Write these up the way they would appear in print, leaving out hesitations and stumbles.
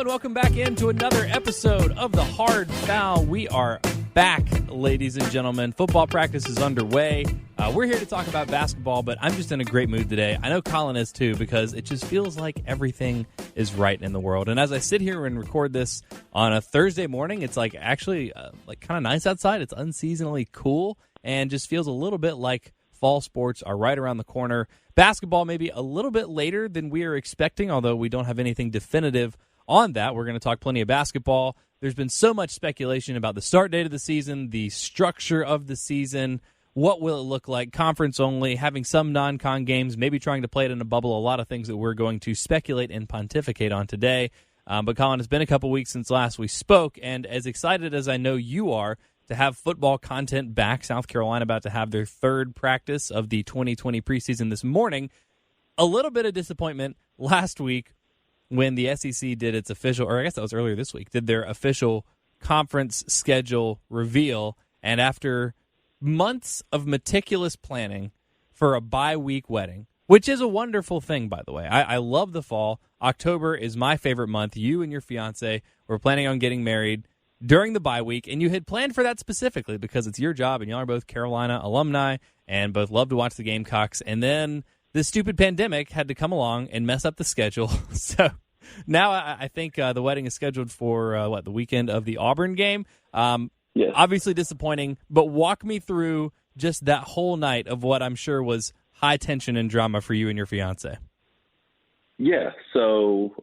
and welcome back into another episode of the Hard Foul. We are back, ladies and gentlemen. Football practice is underway. We're here to talk about basketball, but I'm just in a great mood today. I know Collyn is too, because it just feels like everything is right in the world. And as I sit here and record this on a Thursday morning, it's like actually kind of nice outside. It's unseasonably cool and just feels a little bit like fall sports are right around the corner. Basketball maybe a little bit later than we are expecting, although we don't have anything definitive on that. We're going to talk plenty of basketball. There's been so much speculation about the start date of the season, the structure of the season, what will it look like, conference only, having some non-con games, maybe trying to play it in a bubble, a lot of things that we're going to speculate and pontificate on today. But Collyn, it's been a couple weeks since last we spoke, and as excited as I know you are to have football content back, South Carolina about to have their third practice of the 2020 preseason this morning, a little bit of disappointment last week when the SEC did its official, or I guess that was earlier this week, did their official conference schedule reveal. And after months of meticulous planning for a bye-week wedding, which is a wonderful thing, by the way. I love the fall. October is my favorite month. You and your fiance were planning on getting married during the bye week, and you had planned for that specifically because it's your job, and y'all are both Carolina alumni and both love to watch the Gamecocks. And then this stupid pandemic had to come along and mess up the schedule. So now I think the wedding is scheduled for, the weekend of the Auburn game. Yes. Obviously disappointing, but walk me through just that whole night of what I'm sure was high tension and drama for you and your fiance. Yeah, so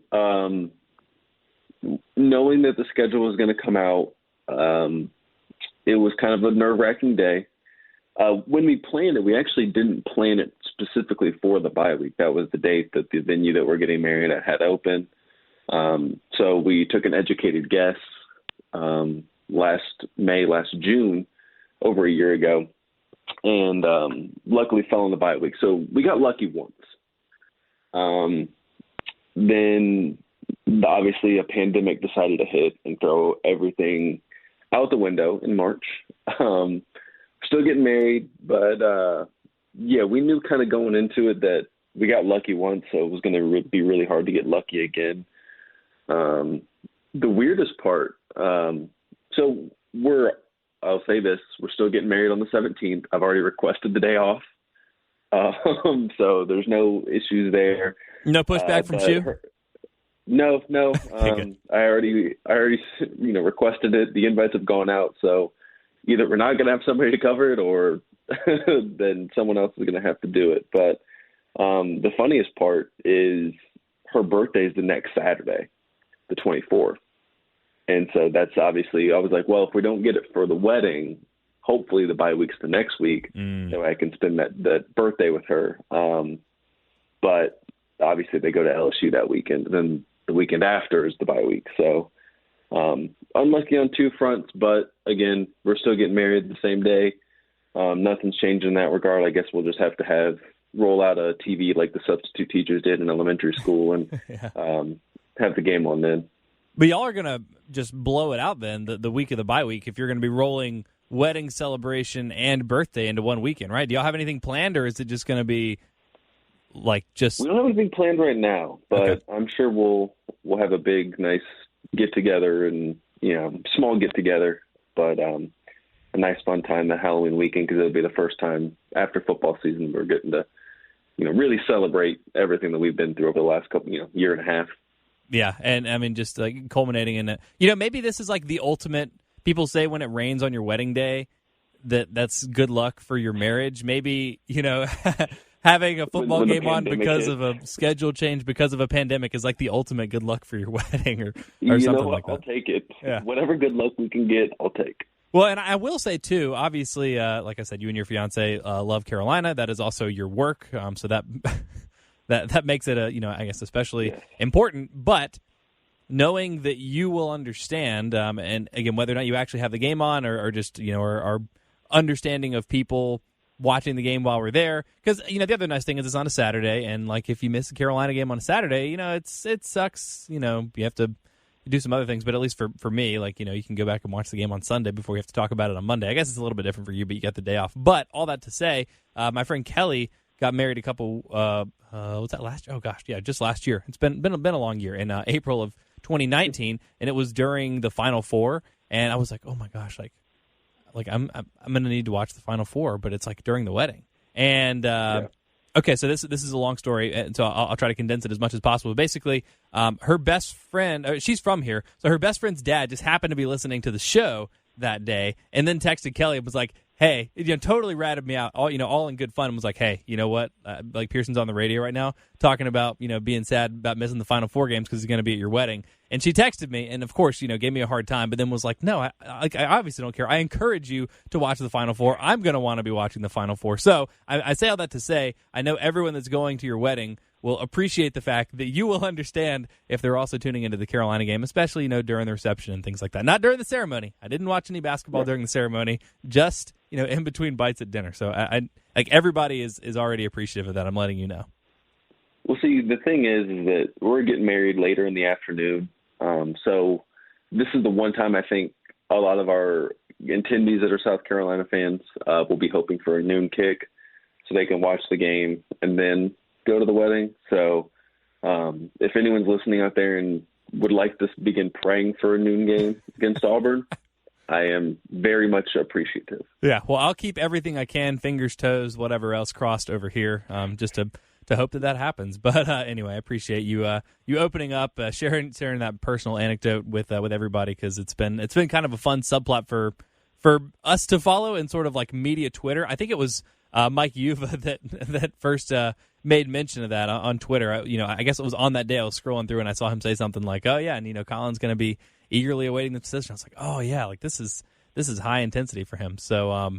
knowing that the schedule was going to come out, it was kind of a nerve-wracking day. When we planned it, we actually didn't plan it specifically for the bye week. That was the date that the venue that we're getting married at had open. So we took an educated guess last June, over a year ago, and luckily fell on the bye week. So we got lucky once. Then obviously a pandemic decided to hit and throw everything out the window in March. Still getting married, but we knew kind of going into it that we got lucky once, so it was going to be really hard to get lucky again. The weirdest part, I'll say this, we're still getting married on the 17th. I've already requested the day off. So there's no issues there. No pushback from you? No. Okay, I already requested it. The invites have gone out, so either we're not going to have somebody to cover it, or then someone else is going to have to do it. But the funniest part is her birthday is the next Saturday, the 24th. And so that's obviously, I was like, well, if we don't get it for the wedding, hopefully the bye week's the next week, so I can spend that birthday with her. But obviously they go to LSU that weekend. Then the weekend after is the bye week. So unlucky on two fronts, but again, we're still getting married the same day. Nothing's changed in that regard. I guess we'll just have to roll out a TV like the substitute teachers did in elementary school and have the game on then. But y'all are going to just blow it out then, the week of the bye week, if you're going to be rolling wedding celebration and birthday into one weekend, right? Do y'all have anything planned, or is it just going to be like just... We don't have anything planned right now, but okay. I'm sure we'll have a big, nice get-together and, small get-together, but a nice fun time that Halloween weekend, because it'll be the first time after football season we're getting to, really celebrate everything that we've been through over the last couple, year and a half. Yeah, and I mean, just like culminating in it. Maybe this is like the ultimate. People say when it rains on your wedding day that's good luck for your marriage. Maybe, having a football game on because of a schedule change, because of a pandemic, is like the ultimate good luck for your wedding or something like that. I'll take it. Yeah. Whatever good luck we can get, I'll take. Well, and I will say, too, obviously, like I said, you and your fiance love Carolina. That is also your work, so that... That makes it, I guess especially important. But knowing that you will understand, and again, whether or not you actually have the game on, or just our understanding of people watching the game while we're there, because the other nice thing is it's on a Saturday, and like if you miss the Carolina game on a Saturday, it sucks. You have to do some other things, but at least for me, like you can go back and watch the game on Sunday before you have to talk about it on Monday. I guess it's a little bit different for you, but you got the day off. But all that to say, my friend Kelly got married a couple. Was that last year? Oh gosh, yeah, just last year. It's been a long year in April of 2019, and it was during the Final Four, and I was like, oh my gosh, like I'm going to need to watch the Final Four, but it's like during the wedding. And okay, so this is a long story, and so I'll try to condense it as much as possible. Basically, her best friend, she's from here, so her best friend's dad just happened to be listening to the show that day, and then texted Kelly and was like, hey, totally ratted me out, all in good fun, and was like, hey, you know what? Like Pearson's on the radio right now talking about, being sad about missing the Final Four games because he's going to be at your wedding. And she texted me, and of course, gave me a hard time, but then was like, no, I obviously don't care. I encourage you to watch the Final Four. I'm going to want to be watching the Final Four. So I say all that to say, I know everyone that's going to your wedding will appreciate the fact that you will understand if they're also tuning into the Carolina game, especially, during the reception and things like that. Not during the ceremony. I didn't watch any basketball during the ceremony, just, in between bites at dinner. So I like everybody is already appreciative of that. I'm letting you know. Well, see, the thing is that we're getting married later in the afternoon. So this is the one time I think a lot of our attendees that are South Carolina fans will be hoping for a noon kick so they can watch the game and then go to the wedding. So if anyone's listening out there and would like to begin praying for a noon game against Auburn, I am very much appreciative. Yeah, well, I'll keep everything I can, fingers, toes, whatever else crossed over here, just to hope that happens. But anyway, I appreciate you opening up, sharing that personal anecdote with everybody, because it's been kind of a fun subplot for us to follow in sort of like media Twitter. I think it was Mike Yuva that first made mention of that on Twitter. I guess it was on that day I was scrolling through and I saw him say something like, "Oh yeah," and Collyn's going to be eagerly awaiting the decision. I was like, "Oh yeah, like this is high intensity for him." So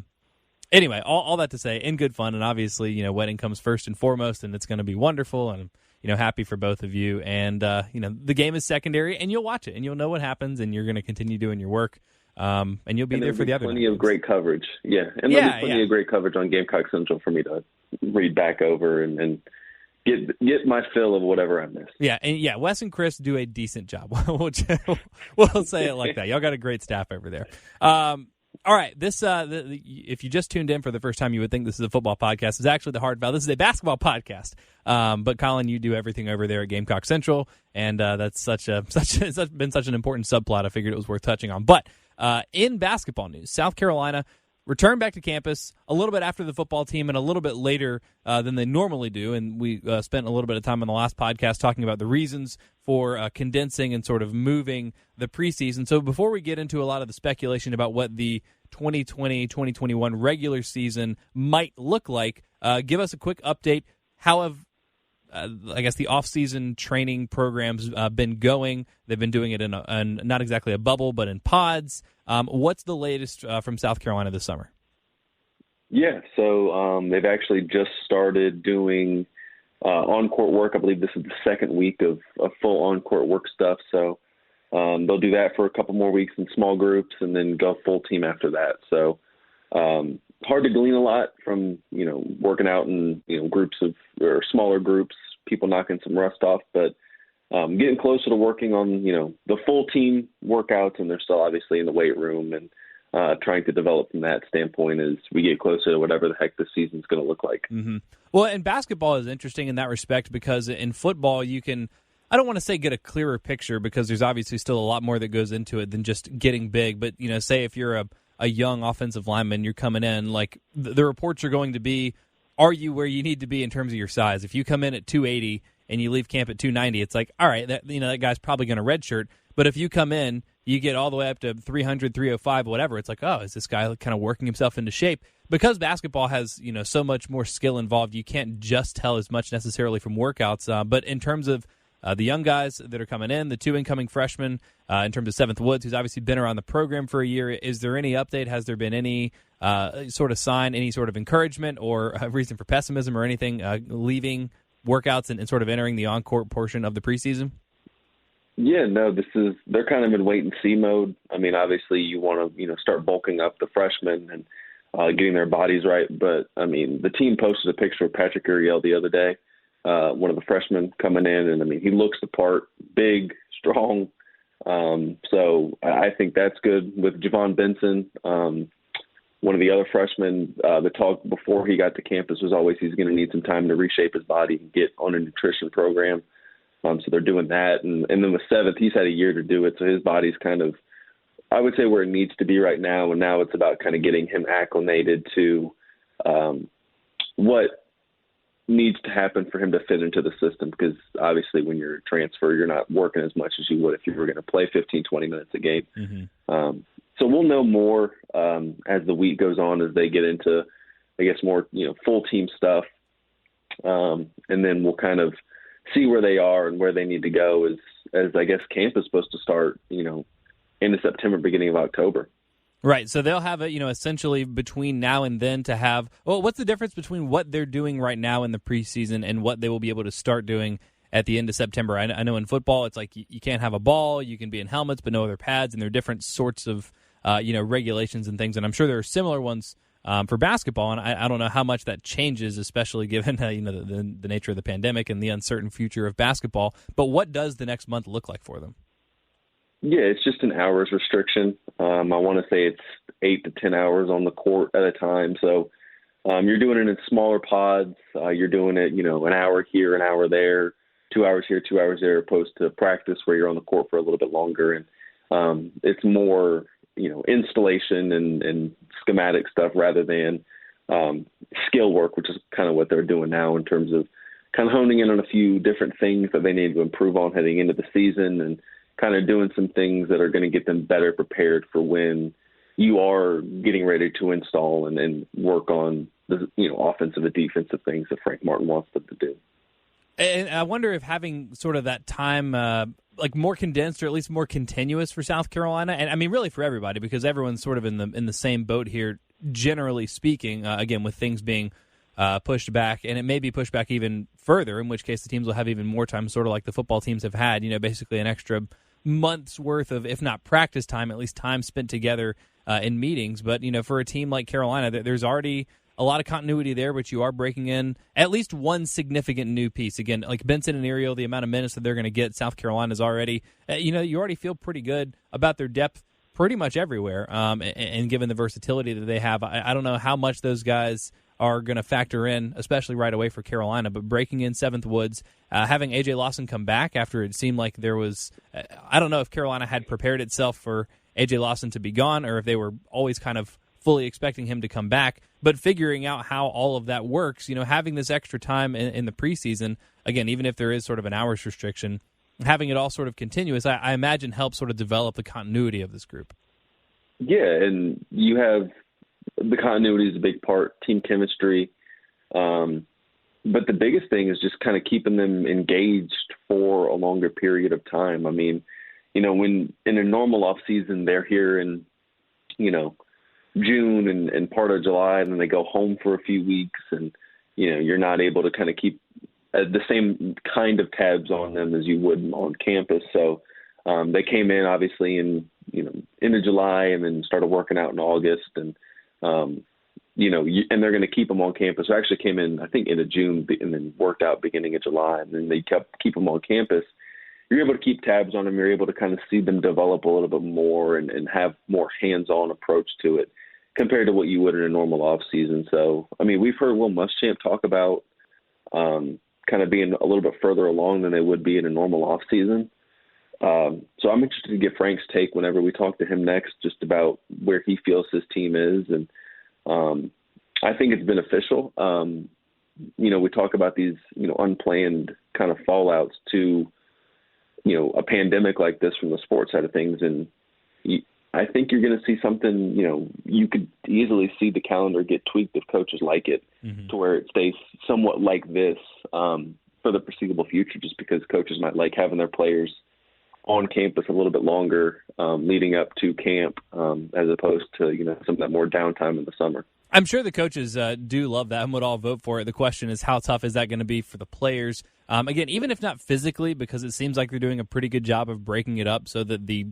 anyway, all that to say, in good fun, and obviously, wedding comes first and foremost, and it's going to be wonderful, and happy for both of you. And the game is secondary, and you'll watch it, and you'll know what happens, and you're going to continue doing your work. And you'll be there for the other. Plenty of great coverage, and there'll be plenty of great coverage on Gamecock Central for me to read back over and get my fill of whatever I missed. Yeah, and Wes and Chris do a decent job. We'll say it like that. Y'all got a great staff over there. All right, this if you just tuned in for the first time, you would think this is a football podcast. It's actually the Hard Foul. This is a basketball podcast. But Collyn, you do everything over there at Gamecock Central, and that's it's been such an important subplot. I figured it was worth touching on. But in basketball news, South Carolina returned back to campus a little bit after the football team and a little bit later than they normally do. And we spent a little bit of time on the last podcast talking about the reasons for condensing and sort of moving the preseason. So before we get into a lot of the speculation about what the 2020-2021 regular season might look like, give us a quick update. How have I guess the off-season training programs been going? They've been doing it in not exactly a bubble, but in pods. What's the latest from South Carolina this summer? Yeah, so they've actually just started doing on-court work. I believe this is the second week of full on-court work stuff. So they'll do that for a couple more weeks in small groups and then go full team after that. So hard to glean a lot from, working out in, groups or smaller groups, people knocking some rust off, but getting closer to working on, the full team workouts, and they're still obviously in the weight room and trying to develop from that standpoint as we get closer to whatever the heck this season's going to look like. Mm-hmm. Well, and basketball is interesting in that respect because in football you can, I don't want to say get a clearer picture because there's obviously still a lot more that goes into it than just getting big, but, say if you're a young offensive lineman, you're coming in, like the reports are going to be, are you where you need to be in terms of your size? If you come in at 280 and you leave camp at 290, it's like, all right, that guy's probably going to redshirt. But if you come in, you get all the way up to 300, 305, whatever, it's like, oh, is this guy kind of working himself into shape? Because basketball has, so much more skill involved, you can't just tell as much necessarily from workouts. But in terms of the young guys that are coming in, the two incoming freshmen, in terms of Seventh Woods, who's obviously been around the program for a year, is there any update? Has there been any sort of sign, any sort of encouragement or a reason for pessimism or anything leaving workouts and sort of entering the on-court portion of the preseason? Yeah, no, they're kind of in wait-and-see mode. I mean, obviously you want to, start bulking up the freshmen and getting their bodies right. But, I mean, the team posted a picture of Patrick Uriel the other day, one of the freshmen coming in, and, I mean, he looks the part, big, strong. So I think that's good. With Javon Benson, one of the other freshmen, the talk before he got to campus was always he's going to need some time to reshape his body and get on a nutrition program. So they're doing that. And then with 7th, he's had a year to do it. So his body's kind of, I would say, where it needs to be right now. And now it's about kind of getting him acclimated to what needs to happen for him to fit into the system. Because obviously when you're a transfer, you're not working as much as you would if you were going to play 15, 20 minutes a game. Mm-hmm. So we'll know more as the week goes on, as they get into, I guess, more, full team stuff. And then we'll kind of see where they are and where they need to go as I guess camp is supposed to start, end of September, beginning of October. Right. So they'll have it, essentially between now and then to have, what's the difference between what they're doing right now in the preseason and what they will be able to start doing at the end of September? I know in football, it's like you can't have a ball, you can be in helmets, but no other pads, and there are different sorts of, regulations and things. And I'm sure there are similar ones for basketball, and I don't know how much that changes, especially given the nature of the pandemic and the uncertain future of basketball. But what does the next month look like for them? Yeah, it's just an hours restriction. I want to say it's 8 to 10 hours on the court at a time. So you're doing it in smaller pods. You're doing it, an hour here, an hour there, 2 hours here, 2 hours there, opposed to practice where you're on the court for a little bit longer. And it's more, installation and schematic stuff rather than skill work, which is kind of what they're doing now in terms of kind of honing in on a few different things that they need to improve on heading into the season, and kind of doing some things that are going to get them better prepared for when you are getting ready to install and work on the offensive and defensive things that Frank Martin wants them to do. And I wonder if having sort of that time like more condensed or at least more continuous for South Carolina, and I mean really for everybody, because everyone's sort of in the same boat here, generally speaking, again, with things being pushed back, and it may be pushed back even further, in which case the teams will have even more time, sort of like the football teams have had, basically an extra month's worth of, if not practice time, at least time spent together in meetings. But, for a team like Carolina, there's already a lot of continuity there, but you are breaking in at least one significant new piece. Again, like Benson and Ariel, the amount of minutes that they're going to get, South Carolina's already, you already feel pretty good about their depth pretty much everywhere. And given the versatility that they have, I don't know how much those guys are going to factor in, especially right away for Carolina, but breaking in Seventh Woods, having A.J. Lawson come back after it seemed like there was, I don't know if Carolina had prepared itself for A.J. Lawson to be gone or if they were always kind of fully expecting him to come back, but figuring out how all of that works, having this extra time in the preseason, again, even if there is sort of an hours restriction, having it all sort of continuous, I imagine helps sort of develop the continuity of this group. Yeah, and you have the continuity is a big part, team chemistry. But the biggest thing is just kind of keeping them engaged for a longer period of time. I mean, when in a normal off season, they're here in, June and part of July, and then they go home for a few weeks, and, you're not able to kind of keep the same kind of tabs on them as you would on campus. So they came in obviously in, end of July and then started working out in August, and, and they're going to keep them on campus. They actually came in, I think, into June and then worked out beginning of July, and then they keep them on campus. You're able to keep tabs on them. You're able to kind of see them develop a little bit more and have more hands-on approach to it compared to what you would in a normal off season. So, I mean, we've heard Will Muschamp talk about kind of being a little bit further along than they would be in a normal off season. So I'm interested to get Frank's take whenever we talk to him next, just about where he feels his team is. And I think it's beneficial. We talk about these, unplanned kind of fallouts to, a pandemic like this from the sports side of things. And I think you're going to see something, you could easily see the calendar get tweaked if coaches like it, mm-hmm. to where it stays somewhat like this for the foreseeable future, just because coaches might like having their players on campus a little bit longer leading up to camp as opposed to, some of that more downtime in the summer. I'm sure the coaches do love that and would all vote for it. The question is, how tough is that going to be for the players? Again, even if not physically, because it seems like they're doing a pretty good job of breaking it up so that the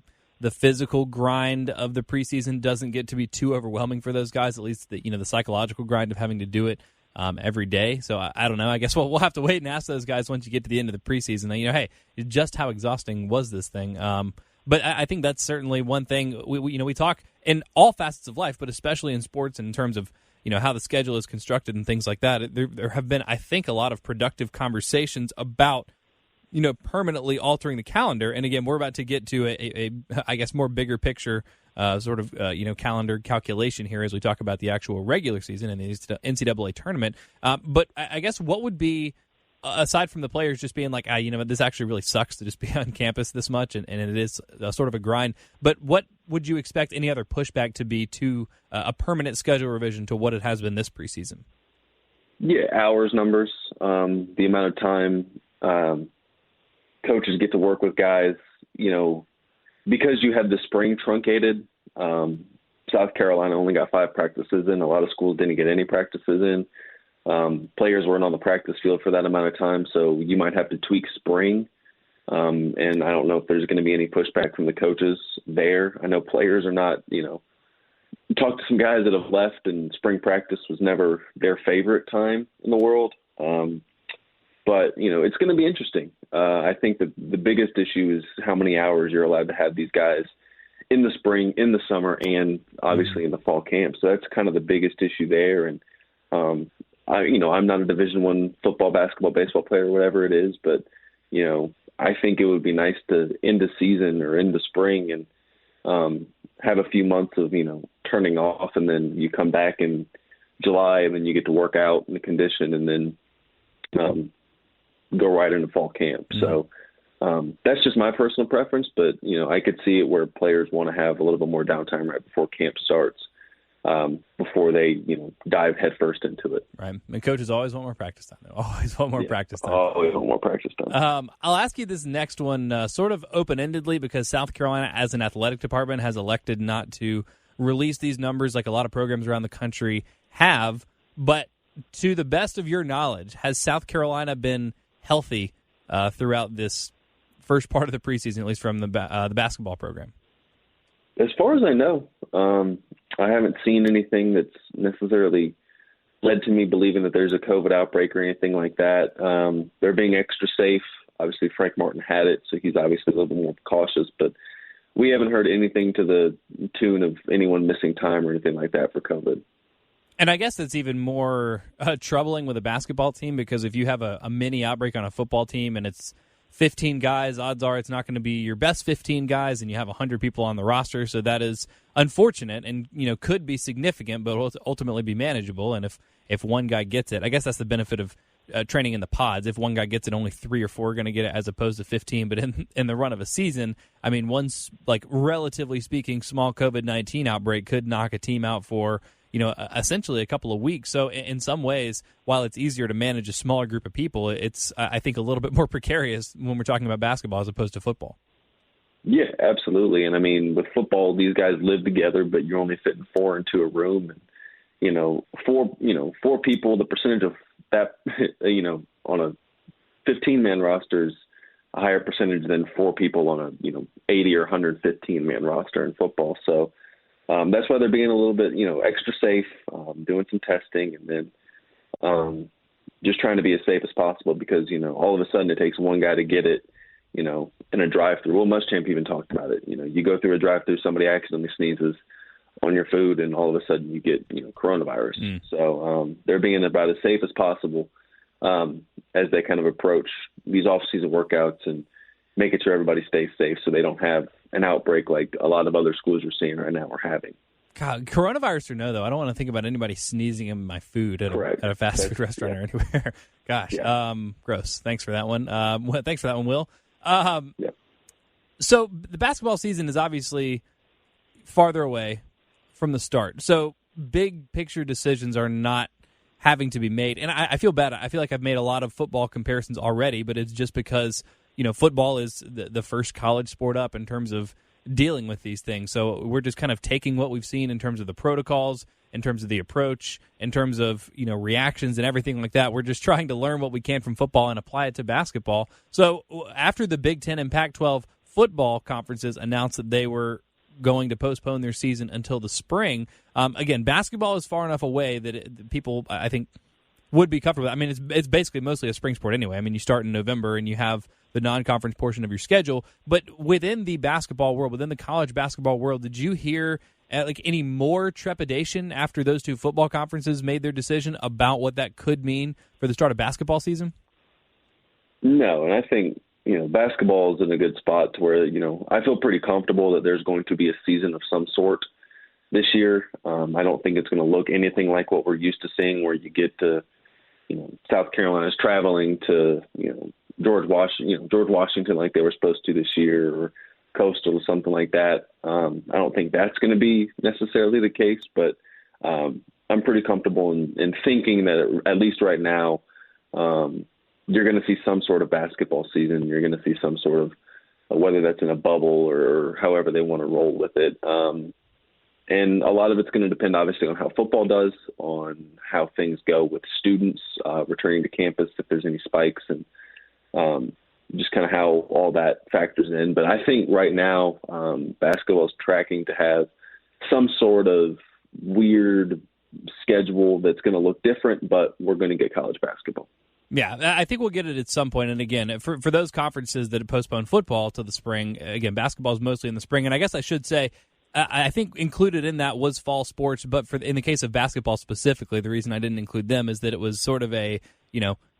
physical grind of the preseason doesn't get to be too overwhelming for those guys, at least the psychological grind of having to do it every day. So I don't know. I guess we'll have to wait and ask those guys once you get to the end of the preseason. Hey, just how exhausting was this thing? But I think that's certainly one thing. We talk in all facets of life, but especially in sports in terms of how the schedule is constructed and things like that. There have been, I think, a lot of productive conversations about permanently altering the calendar. And again, we're about to get to a I guess, more bigger picture calendar calculation here as we talk about the actual regular season and the NCAA tournament. But I guess what would be, aside from the players just being like, this actually really sucks to just be on campus this much, and it is sort of a grind. But what would you expect any other pushback to be to a permanent schedule revision to what it has been this preseason? Yeah, hours numbers, the amount of time coaches get to work with guys, because you had the spring truncated. South Carolina only got 5 practices in. A lot of schools didn't get any practices in. Players weren't on the practice field for that amount of time, so you might have to tweak spring. And I don't know if there's going to be any pushback from the coaches there. I know players are not, talked to some guys that have left, and spring practice was never their favorite time in the world. But, it's going to be interesting. I think that the biggest issue is how many hours you're allowed to have these guys in the spring, in the summer, and obviously in the fall camp. So that's kind of the biggest issue there. And, I'm not a Division I football, basketball, baseball player, whatever it is, but, I think it would be nice to end the season or end the spring and have a few months of, turning off, and then you come back in July, and then you get to work out in the condition, and then go right into fall camp. Mm-hmm. So that's just my personal preference, but, I could see it where players want to have a little bit more downtime right before camp starts. Before they, dive headfirst into it. Right. And coaches always want more practice time. They always want more practice time. Always want more practice time. I'll ask you this next one sort of open-endedly, because South Carolina, as an athletic department, has elected not to release these numbers like a lot of programs around the country have. But to the best of your knowledge, has South Carolina been healthy throughout this first part of the preseason, at least from the basketball program? As far as I know, I haven't seen anything that's necessarily led to me believing that there's a COVID outbreak or anything like that. They're being extra safe. Obviously, Frank Martin had it, so he's obviously a little bit more cautious. But we haven't heard anything to the tune of anyone missing time or anything like that for COVID. And I guess that's even more troubling with a basketball team, because if you have a mini outbreak on a football team and it's 15 guys, odds are it's not going to be your best 15 guys, and you have 100 people on the roster. So that is unfortunate and, could be significant, but will ultimately be manageable. And if one guy gets it, I guess that's the benefit of training in the pods. If one guy gets it, only 3 or 4 are going to get it as opposed to 15. But in the run of a season, I mean, one's, like, relatively speaking, small COVID-19 outbreak could knock a team out for, essentially a couple of weeks. So in some ways, while it's easier to manage a smaller group of people, it's, I think, a little bit more precarious when we're talking about basketball as opposed to football. Yeah, absolutely. And I mean, with football, these guys live together, but you're only fitting 4 into a room. And, 4 people, the percentage of that, on a 15-man roster is a higher percentage than 4 people on a, 80 or 115-man roster in football. So, that's why they're being a little bit, extra safe, doing some testing, and then just trying to be as safe as possible, because, all of a sudden it takes one guy to get it, in a drive-through. Well, Muschamp even talked about it. You go through a drive-through, somebody accidentally sneezes on your food, and all of a sudden you get, coronavirus. So they're being about as safe as possible as they kind of approach these off-season workouts and making sure everybody stays safe so they don't have an outbreak like a lot of other schools are seeing right now are having. God, coronavirus or no, though, I don't want to think about anybody sneezing in my food at a fast food restaurant or anywhere. Gosh, gross. Thanks for that one. Thanks for that one, Will. So the basketball season is obviously farther away from the start. So big picture decisions are not having to be made. And I feel bad. I feel like I've made a lot of football comparisons already, but it's just because football is the first college sport up in terms of dealing with these things. So we're just kind of taking what we've seen in terms of the protocols, in terms of the approach, in terms of, reactions and everything like that. We're just trying to learn what we can from football and apply it to basketball. So after the Big Ten and Pac-12 football conferences announced that they were going to postpone their season until the spring, again, basketball is far enough away that people, I think, would be comfortable. I mean, it's basically mostly a spring sport anyway. I mean, you start in November and you have the non-conference portion of your schedule. But within the basketball world, within the college basketball world, did you hear any more trepidation after those 2 football conferences made their decision about what that could mean for the start of basketball season? No, and I think basketball is in a good spot to where, I feel pretty comfortable that there's going to be a season of some sort this year. I don't think it's going to look anything like what we're used to seeing, where you get to, South Carolina's traveling to, George Washington like they were supposed to this year, or Coastal or something like that. I don't think that's going to be necessarily the case, but I'm pretty comfortable in thinking that at least right now, you're going to see some sort of basketball season. You're going to see some sort of, whether that's in a bubble or however they want to roll with it. And a lot of it's going to depend, obviously, on how football does, on how things go with students returning to campus, if there's any spikes, and just kind of how all that factors in. But I think right now basketball is tracking to have some sort of weird schedule that's going to look different, but we're going to get college basketball. Yeah, I think we'll get it at some point. And again, for those conferences that have postponed football to the spring, again, basketball is mostly in the spring. And I guess I should say, I think included in that was fall sports, but in the case of basketball specifically, the reason I didn't include them is that it was sort of a,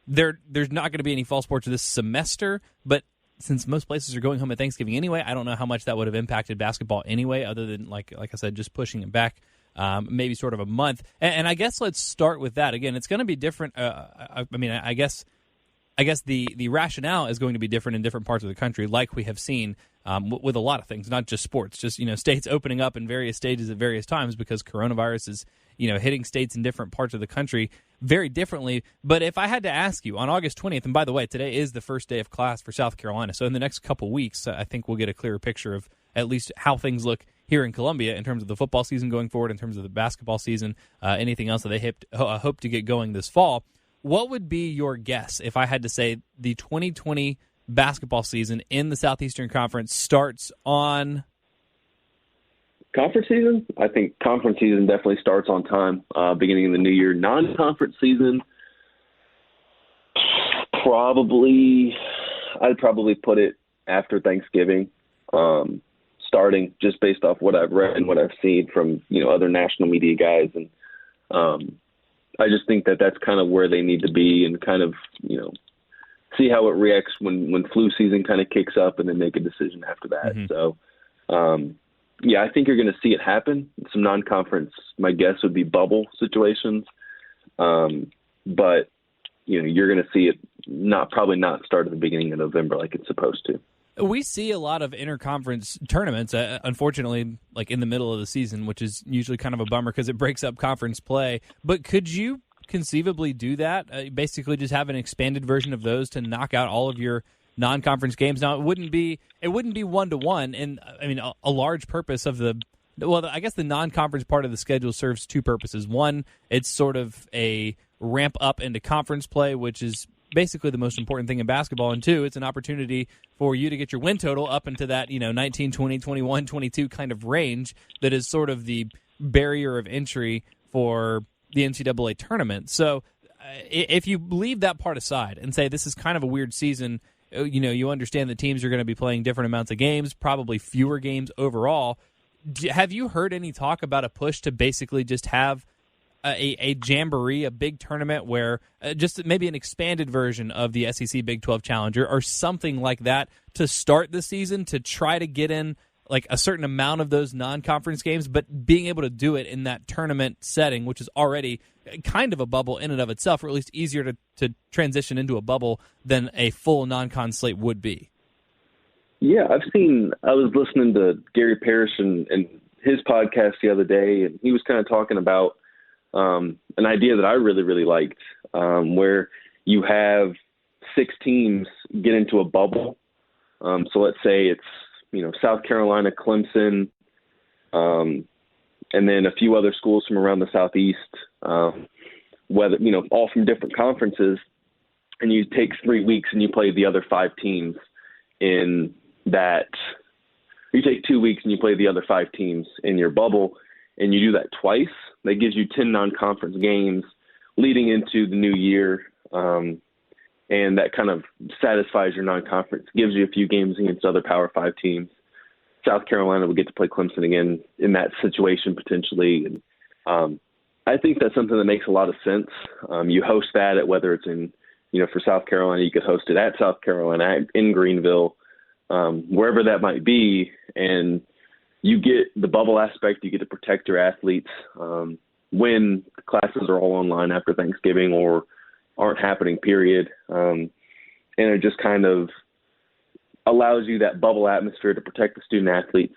there's not going to be any fall sports this semester, but since most places are going home at Thanksgiving anyway, I don't know how much that would have impacted basketball anyway, other than, like I said, just pushing it back maybe sort of a month. And I guess let's start with that. Again, it's going to be different. I guess the rationale is going to be different in different parts of the country, like we have seen with a lot of things, not just sports, just states opening up in various stages at various times, because coronavirus is hitting states in different parts of the country very differently. But if I had to ask you on August 20th, and by the way, today is the first day of class for South Carolina, so in the next couple weeks, I think we'll get a clearer picture of at least how things look here in Columbia in terms of the football season going forward, in terms of the basketball season, anything else that they hope to get going this fall. What would be your guess if I had to say the 2020 basketball season in the Southeastern Conference starts on? Conference season? I think conference season definitely starts on time, beginning of the new year. Non-conference season, I'd probably put it after Thanksgiving, starting just based off what I've read and what I've seen from, other national media guys. And I just think that that's kind of where they need to be, and kind of, see how it reacts when flu season kind of kicks up, and then make a decision after that. Mm-hmm. So, I think you're going to see it happen. Some non-conference, my guess would be bubble situations. But, you're going to see it probably not start at the beginning of November like it's supposed to. We see a lot of interconference tournaments, unfortunately, like in the middle of the season, which is usually kind of a bummer because it breaks up conference play. But could you conceivably do that? Basically just have an expanded version of those to knock out all of your non-conference games. Now, it wouldn't be 1-to-1, and I mean a large purpose of I guess the non-conference part of the schedule serves two purposes. One, it's sort of a ramp up into conference play, which is basically the most important thing in basketball. And two, it's an opportunity for you to get your win total up into that 19, 20, 21, 22 kind of range that is sort of the barrier of entry for the NCAA tournament. So if you leave that part aside and say this is kind of a weird season, you understand that teams are going to be playing different amounts of games, probably fewer games overall. Have you heard any talk about a push to basically just have a jamboree, a big tournament where just maybe an expanded version of the SEC Big 12 Challenger or something like that to start the season, to try to get in like a certain amount of those non-conference games, but being able to do it in that tournament setting, which is already kind of a bubble in and of itself, or at least easier to transition into a bubble than a full non-con slate would be? Yeah, I was listening to Gary Parrish and his podcast the other day, and he was kind of talking about an idea that I really, really liked, where you have 6 teams get into a bubble. So let's say it's, South Carolina, Clemson, and then a few other schools from around the Southeast, whether, all from different conferences, and you take 3 weeks and you play the other 5 teams in that. You take 2 weeks and you play the other 5 teams in your bubble, and you do that twice. That gives you 10 non-conference games leading into the new year, and that kind of satisfies your non-conference, gives you a few games against other Power 5 teams. South Carolina will get to play Clemson again in that situation potentially. And I think that's something that makes a lot of sense. You host that at whether it's in for South Carolina, you could host it at South Carolina, in Greenville, wherever that might be. And you get the bubble aspect. You get to protect your athletes when classes are all online after Thanksgiving or aren't happening, period. And it just kind of allows you that bubble atmosphere to protect the student athletes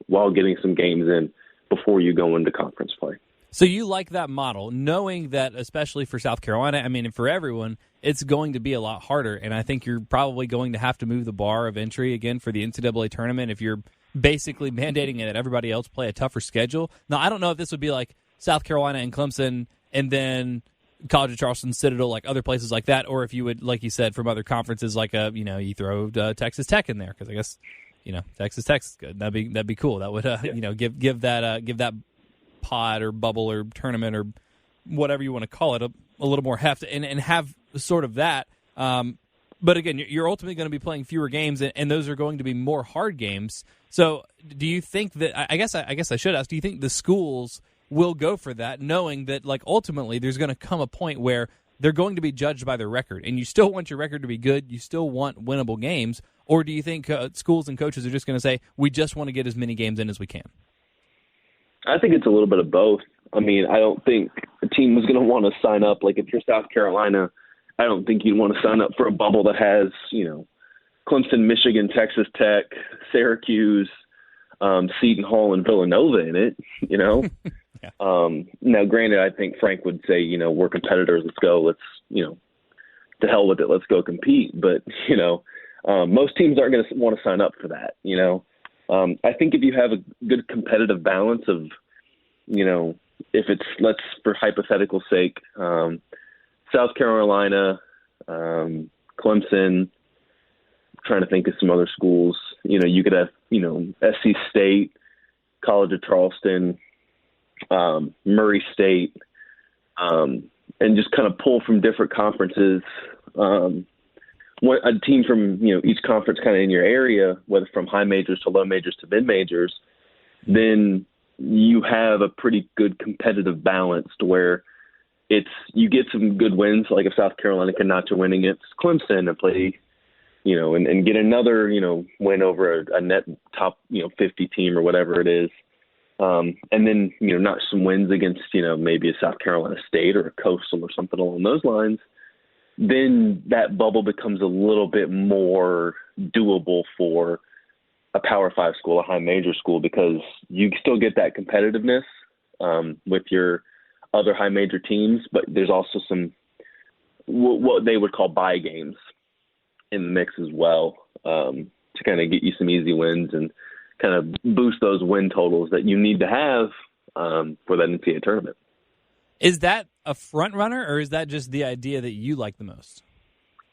while getting some games in before you go into conference play. So you like that model, knowing that, especially for South Carolina, I mean, and for everyone, it's going to be a lot harder. And I think you're probably going to have to move the bar of entry again for the NCAA tournament if you're basically mandating that everybody else play a tougher schedule. Now, I don't know if this would be like South Carolina and Clemson and then College of Charleston, Citadel, like other places like that, or if you would, like you said, from other conferences, like you throw Texas Tech in there, because I guess Texas Tech's good. That'd be cool. That would give that pod or bubble or tournament or whatever you want to call it a little more heft and have sort of that. But again, you're ultimately going to be playing fewer games, and those are going to be more hard games. So, do you think that? I guess I should ask. Do you think the schools will go for that, knowing that ultimately there's going to come a point where they're going to be judged by their record, and you still want your record to be good, you still want winnable games, or do you think schools and coaches are just going to say, we just want to get as many games in as we can? I think it's a little bit of both. I mean, I don't think a team is going to want to sign up. Like, if you're South Carolina, I don't think you'd want to sign up for a bubble that has, Clemson, Michigan, Texas Tech, Syracuse, Seton Hall, and Villanova in it, Yeah. Now, granted, I think Frank would say, we're competitors. Let's go. Let's, to hell with it. Let's go compete. But, most teams aren't going to want to sign up for that. I think if you have a good competitive balance of, if it's, let's, for hypothetical sake, South Carolina, Clemson, trying to think of some other schools, you could have, SC State, College of Charleston, Murray State, and just kind of pull from different conferences, a team from, each conference kind of in your area, whether from high majors to low majors to mid majors, then you have a pretty good competitive balance to where you get some good wins. Like if South Carolina can notch a win against Clemson and play, and get another, win over a net top, 50 team or whatever it is. And then, not some wins against, maybe a South Carolina State or a Coastal or something along those lines, then that bubble becomes a little bit more doable for a Power 5 school, a high major school, because you still get that competitiveness with your other high major teams, but there's also some what they would call bye games in the mix as well, to kind of get you some easy wins and kind of boost those win totals that you need to have for that NCAA tournament. Is that a front runner, or is that just the idea that you like the most?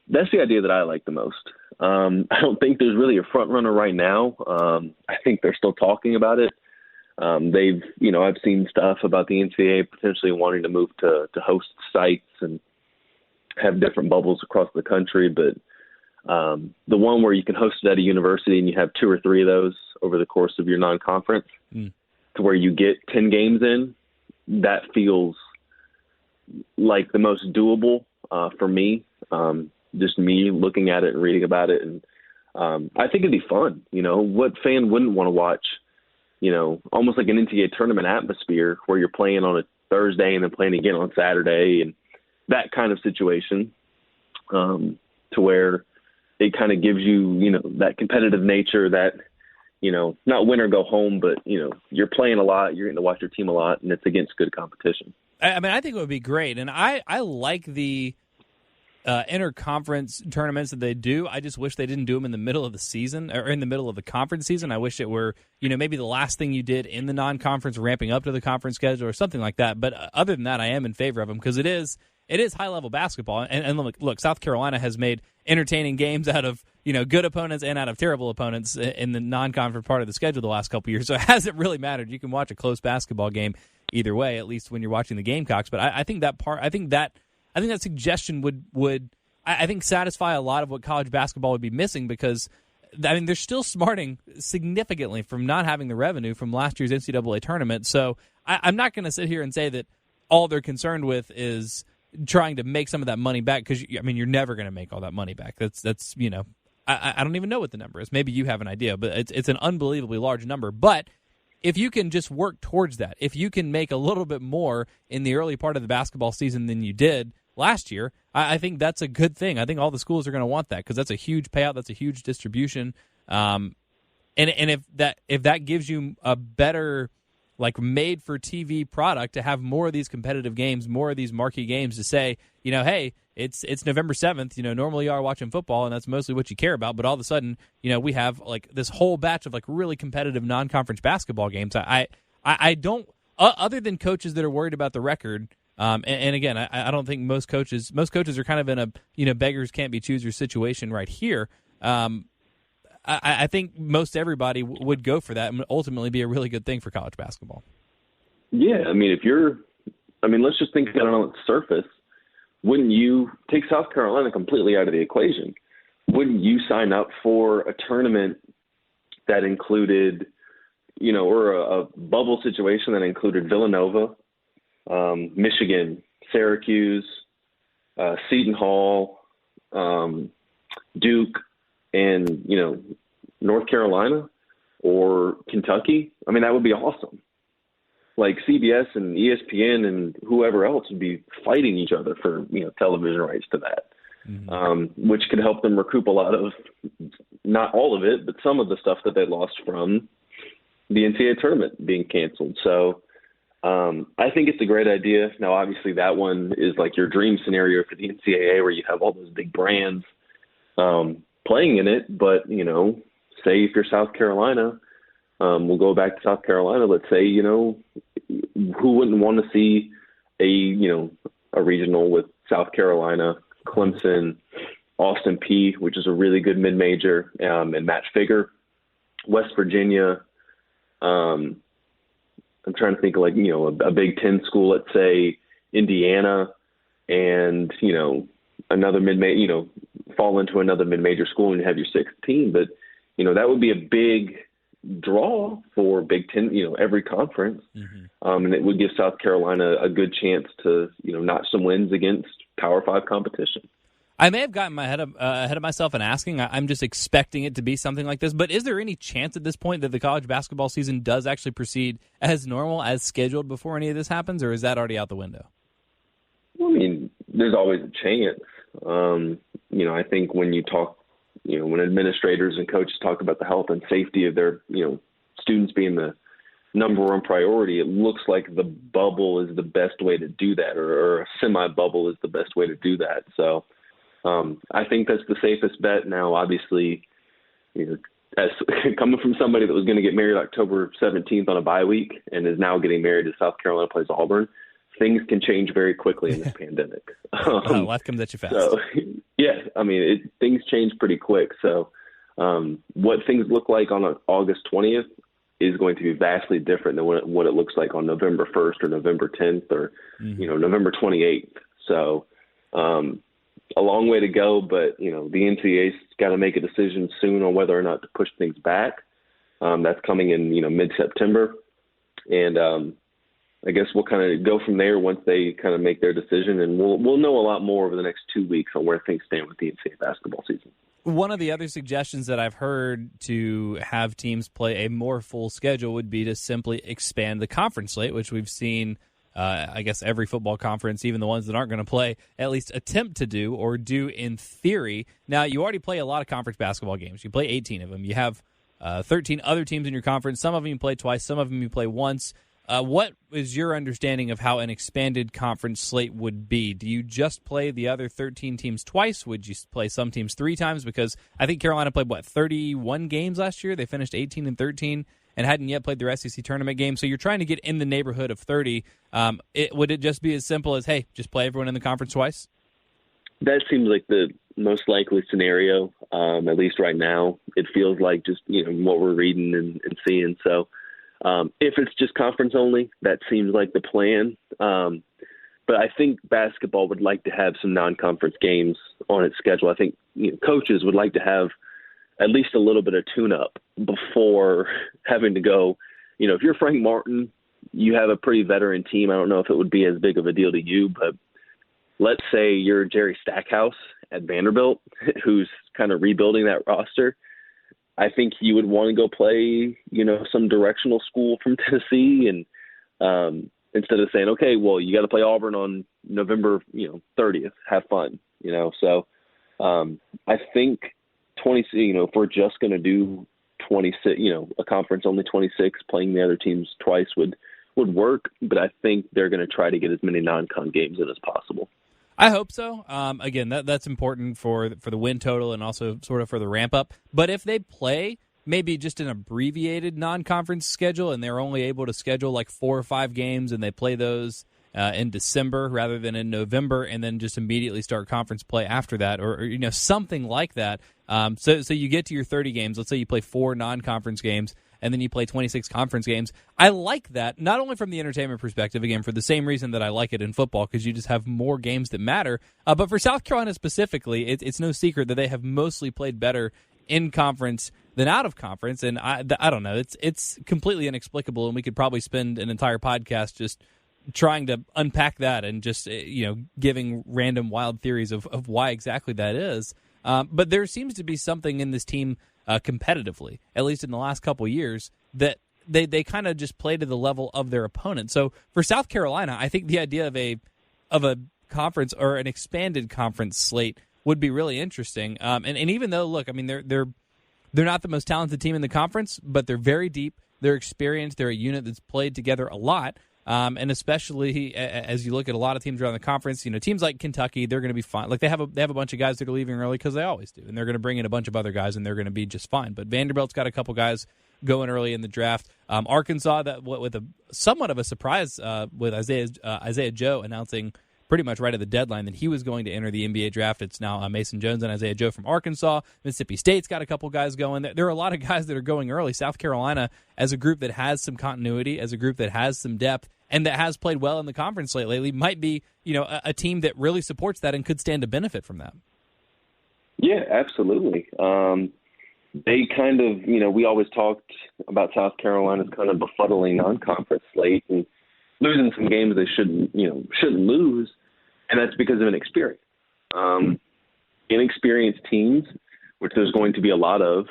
That's the idea that I like the most. I don't think there's really a front runner right now. I think they're still talking about it. I've seen stuff about the NCAA potentially wanting to move to host sites and have different bubbles across the country. But the one where you can host it at a university and you have 2 or 3 of those over the course of your non-conference to where you get 10 games in, that feels like the most doable for me. Just me looking at it and reading about it. And I think it'd be fun. What fan wouldn't want to watch, almost like an NCAA tournament atmosphere where you're playing on a Thursday and then playing again on Saturday and that kind of situation, to where it kind of gives you, that competitive nature that, not win or go home, but, you're playing a lot, you're getting to watch your team a lot, and it's against good competition. I mean, I think it would be great. And I like the interconference tournaments that they do. I just wish they didn't do them in the middle of the season or in the middle of the conference season. I wish it were, maybe the last thing you did in the non-conference, ramping up to the conference schedule or something like that. But other than that, I am in favor of them because it is high-level basketball. And look, South Carolina has made entertaining games out of, good opponents and out of terrible opponents in the non-conference part of the schedule the last couple of years. So it hasn't really mattered. You can watch a close basketball game either way, at least when you're watching the Gamecocks. But I think that suggestion would satisfy a lot of what college basketball would be missing because, they're still smarting significantly from not having the revenue from last year's NCAA tournament. So I'm not going to sit here and say that all they're concerned with is, trying to make some of that money back, because I mean, you're never going to make all that money back. That's I don't even know what the number is. Maybe you have an idea, but it's an unbelievably large number. But if you can just work towards that, if you can make a little bit more in the early part of the basketball season than you did last year, I think that's a good thing. I think all the schools are going to want that, because that's a huge payout, that's a huge distribution. And if that gives you a better, like, made for TV product to have more of these competitive games, more of these marquee games, to say, hey, it's November 7th, normally you are watching football and that's mostly what you care about, but all of a sudden, we have like this whole batch of like really competitive non-conference basketball games. I don't, other than coaches that are worried about the record, and again, I don't think most coaches are kind of in a, beggars can't be choosers situation right here. I think most everybody would go for that and ultimately be a really good thing for college basketball. Yeah, I mean, let's just think about it on the surface. Wouldn't you take South Carolina completely out of the equation? Wouldn't you sign up for a tournament that included, or a bubble situation that included Villanova, Michigan, Syracuse, Seton Hall, Duke, and, North Carolina or Kentucky? I mean, that would be awesome. Like CBS and ESPN and whoever else would be fighting each other for, television rights to that, which could help them recoup a lot of, not all of it, but some of the stuff that they lost from the NCAA tournament being canceled. So I think it's a great idea. Now, obviously, that one is like your dream scenario for the NCAA, where you have all those big brands playing in it. But, say if you're South Carolina, we'll go back to South Carolina. Let's say, who wouldn't want to see a regional with South Carolina, Clemson, Austin Peay, which is a really good mid-major, and Matt Figger, West Virginia. I'm trying to think of a Big Ten school, let's say Indiana, and, another fall into another mid-major school and you have your sixth team. But, that would be a big draw for Big Ten, every conference. And it would give South Carolina a good chance to, notch some wins against Power 5 competition. I may have gotten ahead of myself in asking. I'm just expecting it to be something like this. But is there any chance at this point that the college basketball season does actually proceed as normal, as scheduled, before any of this happens, or is that already out the window? Well, I mean, there's always a chance. I think when you talk, when administrators and coaches talk about the health and safety of their, students being the number one priority, it looks like the bubble is the best way to do that, or a semi-bubble is the best way to do that. So I think that's the safest bet. Now, obviously, as coming from somebody that was going to get married October 17th on a bye week and is now getting married as South Carolina plays Auburn, things can change very quickly in this pandemic. Life comes at you fast. So, yeah, I mean, things change pretty quick. So what things look like on August 20th is going to be vastly different than what it looks like on November 1st or November 10th or, November 28th. So a long way to go, but, the NCAA's got to make a decision soon on whether or not to push things back. That's coming in, mid-September. And I guess we'll kind of go from there once they kind of make their decision, and we'll know a lot more over the next 2 weeks on where things stand with the NCAA basketball season. One of the other suggestions that I've heard to have teams play a more full schedule would be to simply expand the conference slate, which we've seen, I guess, every football conference, even the ones that aren't going to play, at least attempt to do or do in theory. Now, you already play a lot of conference basketball games. You play 18 of them. You have 13 other teams in your conference. Some of them you play twice. Some of them you play once. What is your understanding of how an expanded conference slate would be? Do you just play the other 13 teams twice? Would you play some teams 3 times? Because I think Carolina played, 31 games last year? They finished 18-13 and hadn't yet played their SEC tournament game. So you're trying to get in the neighborhood of 30. Would it just be as simple as, hey, just play everyone in the conference twice? That seems like the most likely scenario, at least right now. It feels like just, what we're reading and seeing. So if it's just conference only, that seems like the plan. But I think basketball would like to have some non-conference games on its schedule. I think coaches would like to have at least a little bit of tune-up before having to go. If you're Frank Martin, you have a pretty veteran team. I don't know if it would be as big of a deal to you, but let's say you're Jerry Stackhouse at Vanderbilt, who's kind of rebuilding that roster. I think you would want to go play, some directional school from Tennessee, and instead of saying, okay, well, you got to play Auburn on November, 30th. Have fun, So I think if we're just going to do 26, a conference only 26, playing the other teams twice would work. But I think they're going to try to get as many non-con games in as possible. I hope so. Again, that's important for the win total and also sort of for the ramp up. But if they play maybe just an abbreviated non-conference schedule and they're only able to schedule like 4 or 5 games and they play those in December rather than in November and then just immediately start conference play after that or something like that. So you get to your 30 games. Let's say you play 4 non-conference games and then you play 26 conference games. I like that, not only from the entertainment perspective, again, for the same reason that I like it in football, because you just have more games that matter. But for South Carolina specifically, it's no secret that they have mostly played better in conference than out of conference. And I don't know. It's completely inexplicable, and we could probably spend an entire podcast just trying to unpack that and just giving random wild theories of why exactly that is. But there seems to be something in this team competitively, at least in the last couple of years, that they kind of just play to the level of their opponent. So for South Carolina, I think the idea of a conference or an expanded conference slate would be really interesting. And even though, look, I mean, they're not the most talented team in the conference, but they're very deep. They're experienced. They're a unit that's played together a lot. And especially as you look at a lot of teams around the conference, teams like Kentucky, they're going to be fine. Like they have a bunch of guys that are leaving early because they always do, and they're going to bring in a bunch of other guys, and they're going to be just fine. But Vanderbilt's got a couple guys going early in the draft. Arkansas, with a somewhat of a surprise with Isaiah Joe announcing pretty much right at the deadline that he was going to enter the NBA draft. It's now Mason Jones and Isaiah Joe from Arkansas. Mississippi State's got a couple guys going. There are a lot of guys that are going early. South Carolina, as a group that has some continuity, as a group that has some depth, and that has played well in the conference slate lately, might be a team that really supports that and could stand to benefit from that. Yeah, absolutely. They kind of, we always talked about South Carolina's kind of befuddling non-conference slate and losing some games they shouldn't lose, and that's because of inexperience. Inexperienced teams, which there's going to be a lot of,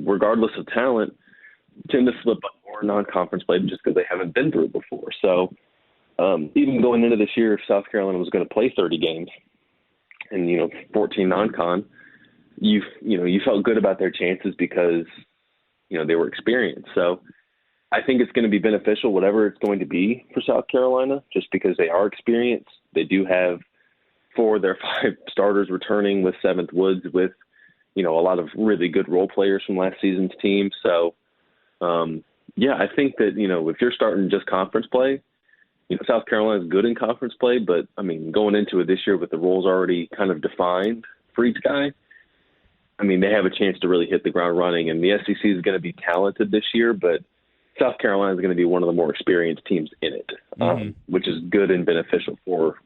regardless of talent, tend to slip up more non-conference play just because they haven't been through it before. So even going into this year, if South Carolina was going to play 30 games and 14 non-con, you felt good about their chances because they were experienced. So I think it's going to be beneficial, whatever it's going to be for South Carolina, just because they are experienced. They do have 4 of their 5 starters returning, with 7th Woods, with a lot of really good role players from last season's team. So I think that if you're starting just conference play, South Carolina is good in conference play, but I mean, going into it this year with the roles already kind of defined for each guy, I mean, they have a chance to really hit the ground running. And the SEC is going to be talented this year, but South Carolina is going to be one of the more experienced teams in it, which is good and beneficial for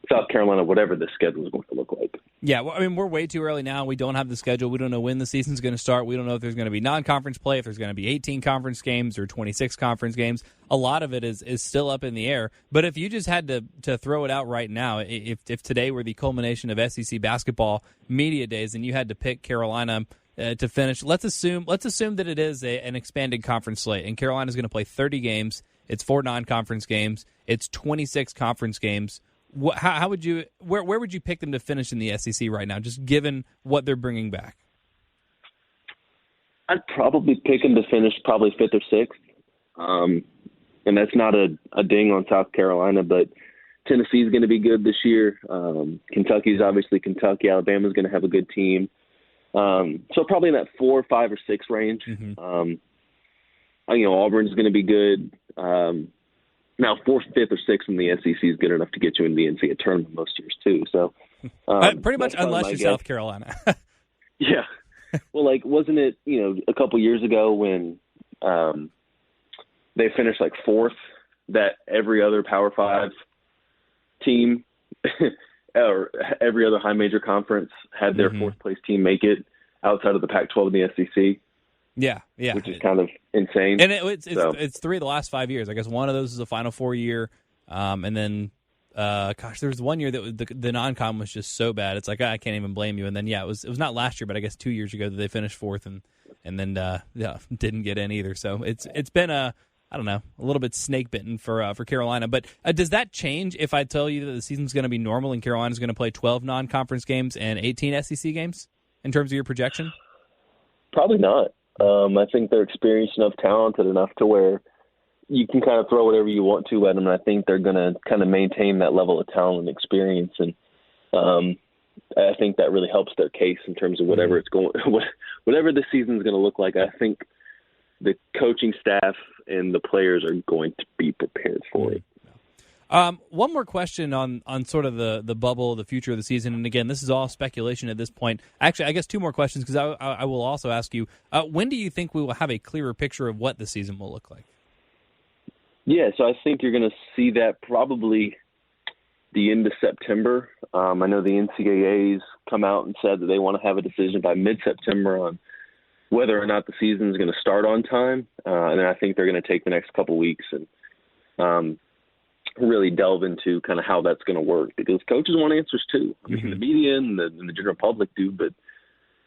South Carolina, whatever the schedule is going to look like. Yeah, well, I mean, we're way too early now. We don't have the schedule. We don't know when the season's going to start. We don't know if there's going to be non-conference play, if there's going to be 18 conference games or 26 conference games. A lot of it is still up in the air. But if you just had to throw it out right now, if today were the culmination of SEC basketball media days and you had to pick Carolina to finish, let's assume that it is an expanded conference slate, and Carolina's going to play 30 games. It's 4 non-conference games. It's 26 conference games. How would you where would you pick them to finish in the SEC right now, just given what they're bringing back? I'd probably pick them to finish probably 5th or 6th. And that's not a ding on South Carolina, but Tennessee's going to be good this year. Kentucky's obviously Kentucky. Alabama's going to have a good team. So probably in that 4, 5, or 6 range. Mm-hmm. Auburn's going to be good. Now, 4th, 5th, or 6th in the SEC is good enough to get you in the NCAA tournament most years too. So, pretty much, unless you're South Carolina. Yeah. Well, wasn't it a couple years ago when they finished 4th, that every other Power 5 team or every other high major conference had their 4th place team make it outside of the Pac-12 and the SEC? Yeah. Which is kind of insane. And it's 3 of the last 5 years. I guess one of those is a Final Four year, and then gosh, there was one year that the non-con was just so bad. It's like, I can't even blame you. And then, yeah, it was not last year, but I guess 2 years ago that they finished fourth and then didn't get in either. So it's been a little bit snake bitten for Carolina. But does that change if I tell you that the season's going to be normal and Carolina's going to play 12 non-conference games and 18 SEC games in terms of your projection? Probably not. I think they're experienced enough, talented enough to where you can kind of throw whatever you want to at them, and I think they're going to kind of maintain that level of talent and experience. And I think that really helps their case in terms of whatever whatever the season's going to look like. I think the coaching staff and the players are going to be prepared for it. One more question on sort of the bubble, the future of the season. And again, this is all speculation at this point. Actually, I guess two more questions, because I will also ask you, when do you think we will have a clearer picture of what the season will look like? Yeah, so I think you're going to see that probably the end of September. I know the NCAA's come out and said that they want to have a decision by mid-September on whether or not the season is going to start on time. And then I think they're going to take the next couple weeks and really delve into kind of how that's going to work, because coaches want answers too. I mean, the media and the general public do, but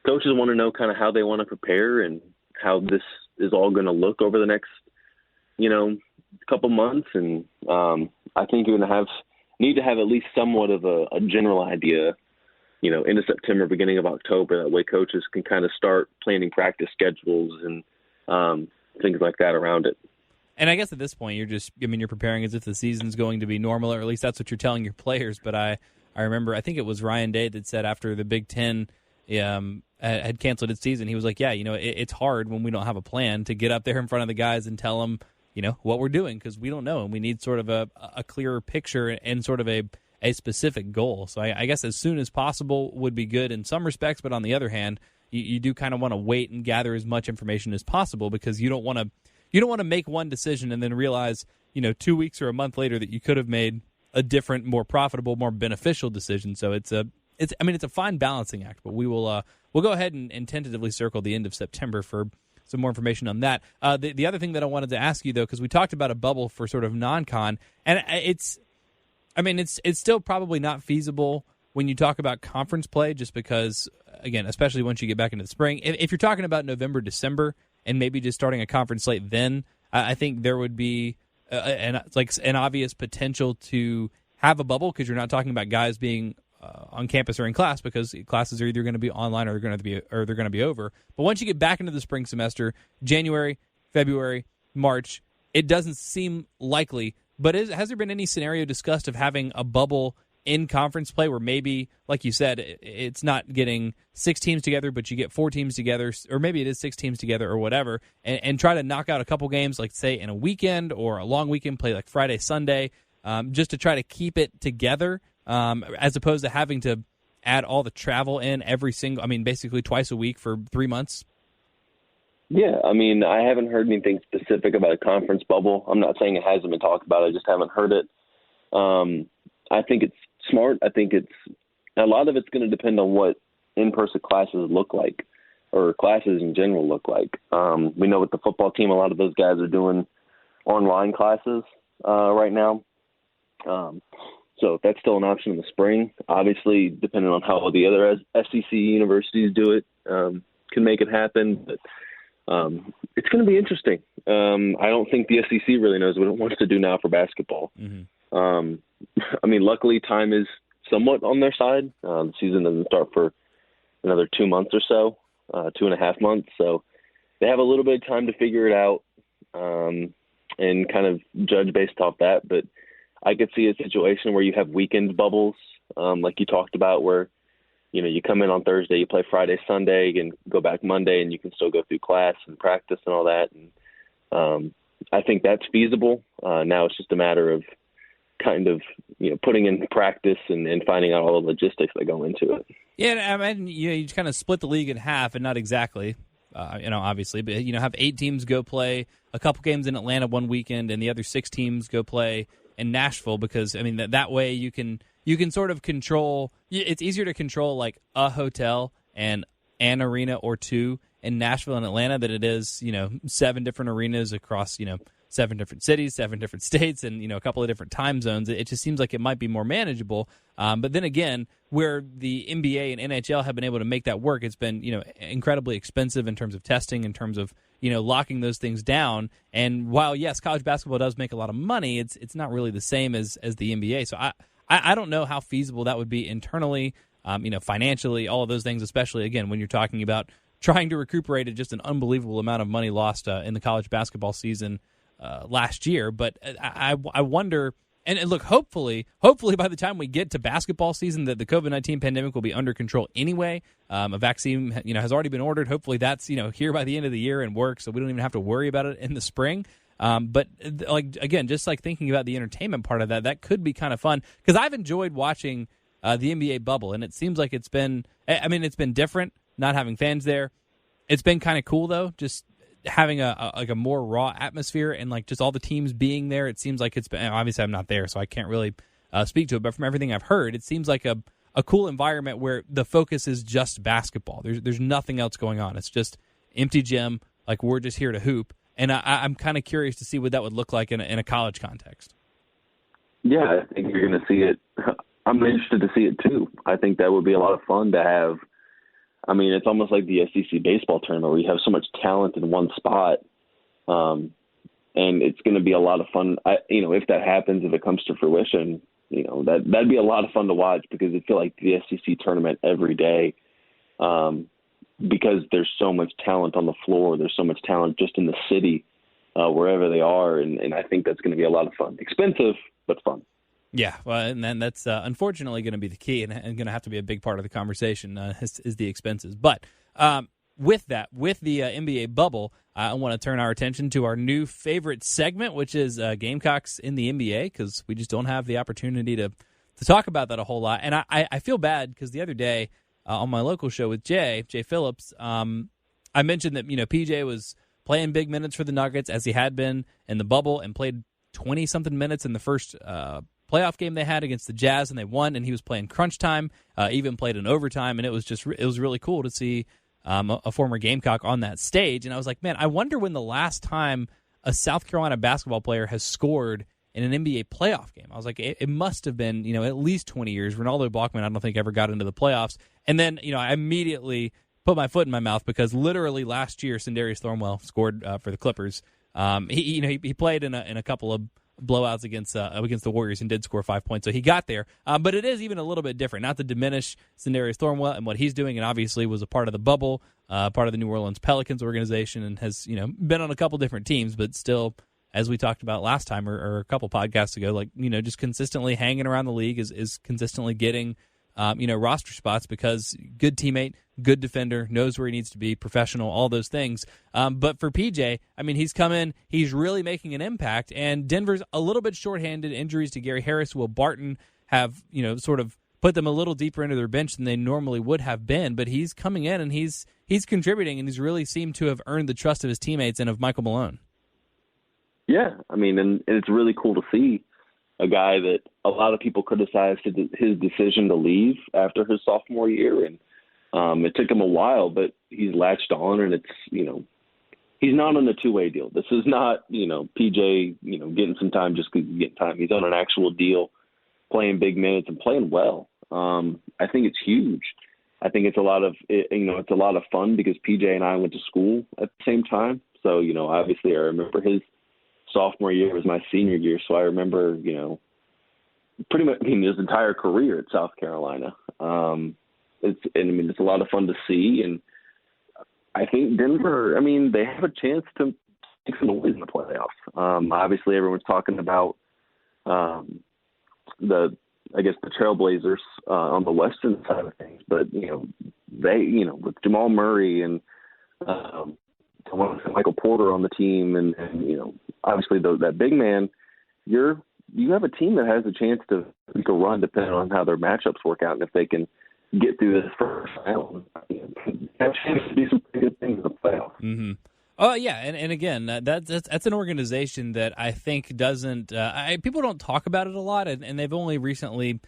coaches want to know kind of how they want to prepare and how this is all going to look over the next, couple months. And I think you're going to need to have at least somewhat of a general idea, into September, beginning of October. That way coaches can kind of start planning practice schedules and things like that around it. And I guess at this point, you're preparing as if the season's going to be normal, or at least that's what you're telling your players. But I remember, I think it was Ryan Day that said after the Big Ten had canceled its season, he was like, yeah, it's hard when we don't have a plan to get up there in front of the guys and tell them, what we're doing, because we don't know, and we need sort of a clearer picture and sort of a specific goal. So I guess as soon as possible would be good in some respects, but on the other hand, you do kind of want to wait and gather as much information as possible, because you don't want to make one decision and then realize, 2 weeks or a month later that you could have made a different, more profitable, more beneficial decision. So it's a fine balancing act, but we'll go ahead and tentatively circle the end of September for some more information on that. The other thing that I wanted to ask you, though, because we talked about a bubble for sort of non-con, and it's still probably not feasible when you talk about conference play, just because, again, especially once you get back into the spring. If you're talking about November, December, and maybe just starting a conference slate then, I think there would be an obvious potential to have a bubble, because you're not talking about guys being on campus or in class, because classes are either going to be online or they're going to be over. But once you get back into the spring semester, January, February, March, it doesn't seem likely. But has there been any scenario discussed of having a bubble in conference play where maybe, like you said, it's not getting 6 teams together, but you get 4 teams together, or maybe it is 6 teams together or whatever, and try to knock out a couple games, like say in a weekend or a long weekend, play like Friday, Sunday, just to try to keep it together, as opposed to having to add all the travel in basically twice a week for 3 months? Yeah, I haven't heard anything specific about a conference bubble. I'm not saying it hasn't been talked about. I just haven't heard it. I think it's smart. I think a lot of it's going to depend on what in-person classes look like, or classes in general look like. We know with the football team, a lot of those guys are doing online classes right now. So that's still an option in the spring. Obviously, depending on how the other SEC universities do it, can make it happen. But it's going to be interesting. I don't think the SEC really knows what it wants to do now for basketball. Mm-hmm. Luckily, time is somewhat on their side. The season doesn't start for another 2 months or so, 2.5 months. So they have a little bit of time to figure it out and kind of judge based off that. But I could see a situation where you have weekend bubbles, like you talked about, where you come in on Thursday, you play Friday, Sunday, and go back Monday, and you can still go through class and practice and all that. And I think that's feasible. Now it's just a matter of kind of putting in practice and finding out all the logistics that go into it. Yeah, you kind of split the league in half, and not exactly, obviously, but have 8 teams go play a couple games in Atlanta one weekend, and the other 6 teams go play in Nashville, because that way you can sort of control. It's easier to control like a hotel and an arena or 2 in Nashville and Atlanta than it is 7 different arenas across 7 different cities, 7 different states, and a couple of different time zones. It just seems like it might be more manageable. But then again, where the NBA and NHL have been able to make that work, it's been incredibly expensive in terms of testing, in terms of locking those things down. And while yes, college basketball does make a lot of money, it's not really the same as the NBA. So I don't know how feasible that would be internally, financially, all of those things, especially again when you're talking about trying to recuperate just an unbelievable amount of money lost in the college basketball season last year. But I wonder, and look, hopefully by the time we get to basketball season, that the COVID-19 pandemic will be under control anyway. A vaccine, has already been ordered. Hopefully that's, here by the end of the year and work, so we don't even have to worry about it in the spring. But again, just like thinking about the entertainment part of that could be kind of fun, because I've enjoyed watching the NBA bubble, and it seems like it's been different not having fans there. It's been kind of cool though, just having a more raw atmosphere and just all the teams being there. It seems like it's been, obviously I'm not there, so I can't really speak to it, but from everything I've heard, it seems like a cool environment where the focus is just basketball. There's nothing else going on. It's just empty gym, we're just here to hoop. And I'm kind of curious to see what that would look like in a college context. Yeah, I think you're going to see it. I'm interested to see it too. I think that would be a lot of fun to have. I mean, it's almost like the SEC baseball tournament where you have so much talent in one spot, and it's going to be a lot of fun. If that happens, if it comes to fruition, that'd be a lot of fun to watch, because I feel like the SEC tournament every day, because there's so much talent on the floor, there's so much talent just in the city, wherever they are, and I think that's going to be a lot of fun. Expensive, but fun. Yeah, well, and then that's unfortunately going to be the key, and going to have to be a big part of the conversation is the expenses. But with the NBA bubble, I want to turn our attention to our new favorite segment, which is Gamecocks in the NBA, because we just don't have the opportunity to talk about that a whole lot. And I feel bad because the other day on my local show with Jay Phillips, I mentioned that PJ was playing big minutes for the Nuggets, as he had been in the bubble, and played 20-something minutes in the first playoff game they had against the Jazz, and they won, and he was playing crunch time, even played in overtime, and it was really cool to see a former Gamecock on that stage. And I was like, man, I wonder when the last time a South Carolina basketball player has scored in an NBA playoff game. I was like, it must have been at least 20 years. Ronaldo Bachman, I don't think, ever got into the playoffs. And then I immediately put my foot in my mouth, because literally last year Sindarius Thornwell scored for the Clippers. He played in a couple of blowouts against the Warriors and did score 5 points, so he got there. But it is even a little bit different, not to diminish Sindarius Thornwell and what he's doing, and obviously was a part of the bubble, part of the New Orleans Pelicans organization, and has been on a couple different teams, but still, as we talked about last time or a couple podcasts ago, just consistently hanging around the league, is consistently getting roster spots, because good teammate, good defender, knows where he needs to be, professional, all those things. But for PJ, he's come in, he's really making an impact, and Denver's a little bit shorthanded. Injuries to Gary Harris, Will Barton have, sort of put them a little deeper into their bench than they normally would have been, but he's coming in and he's contributing, and he's really seemed to have earned the trust of his teammates and of Michael Malone. Yeah, and it's really cool to see a guy that a lot of people criticized his decision to leave after his sophomore year, and it took him a while, but he's latched on, and it's he's not on a two-way deal. This is not PJ getting some time just because he's getting time. He's on an actual deal, playing big minutes and playing well. I think it's huge. I think it's a lot of fun, because PJ and I went to school at the same time, so obviously I remember his sophomore year was my senior year, so I remember, pretty much his entire career at South Carolina. It's a lot of fun to see, and I think Denver, they have a chance to make some noise in the playoffs. Obviously, everyone's talking about the Trailblazers on the western side of things, but they, with Jamal Murray and Michael Porter on the team, and obviously that big man, you have a team that has a chance to make a run depending on how their matchups work out, and if they can get through this first round, have a chance to do some pretty good things in the playoffs. Mm-hmm. Oh yeah, and again, that's an organization that I think doesn't people don't talk about it a lot, and they've only recently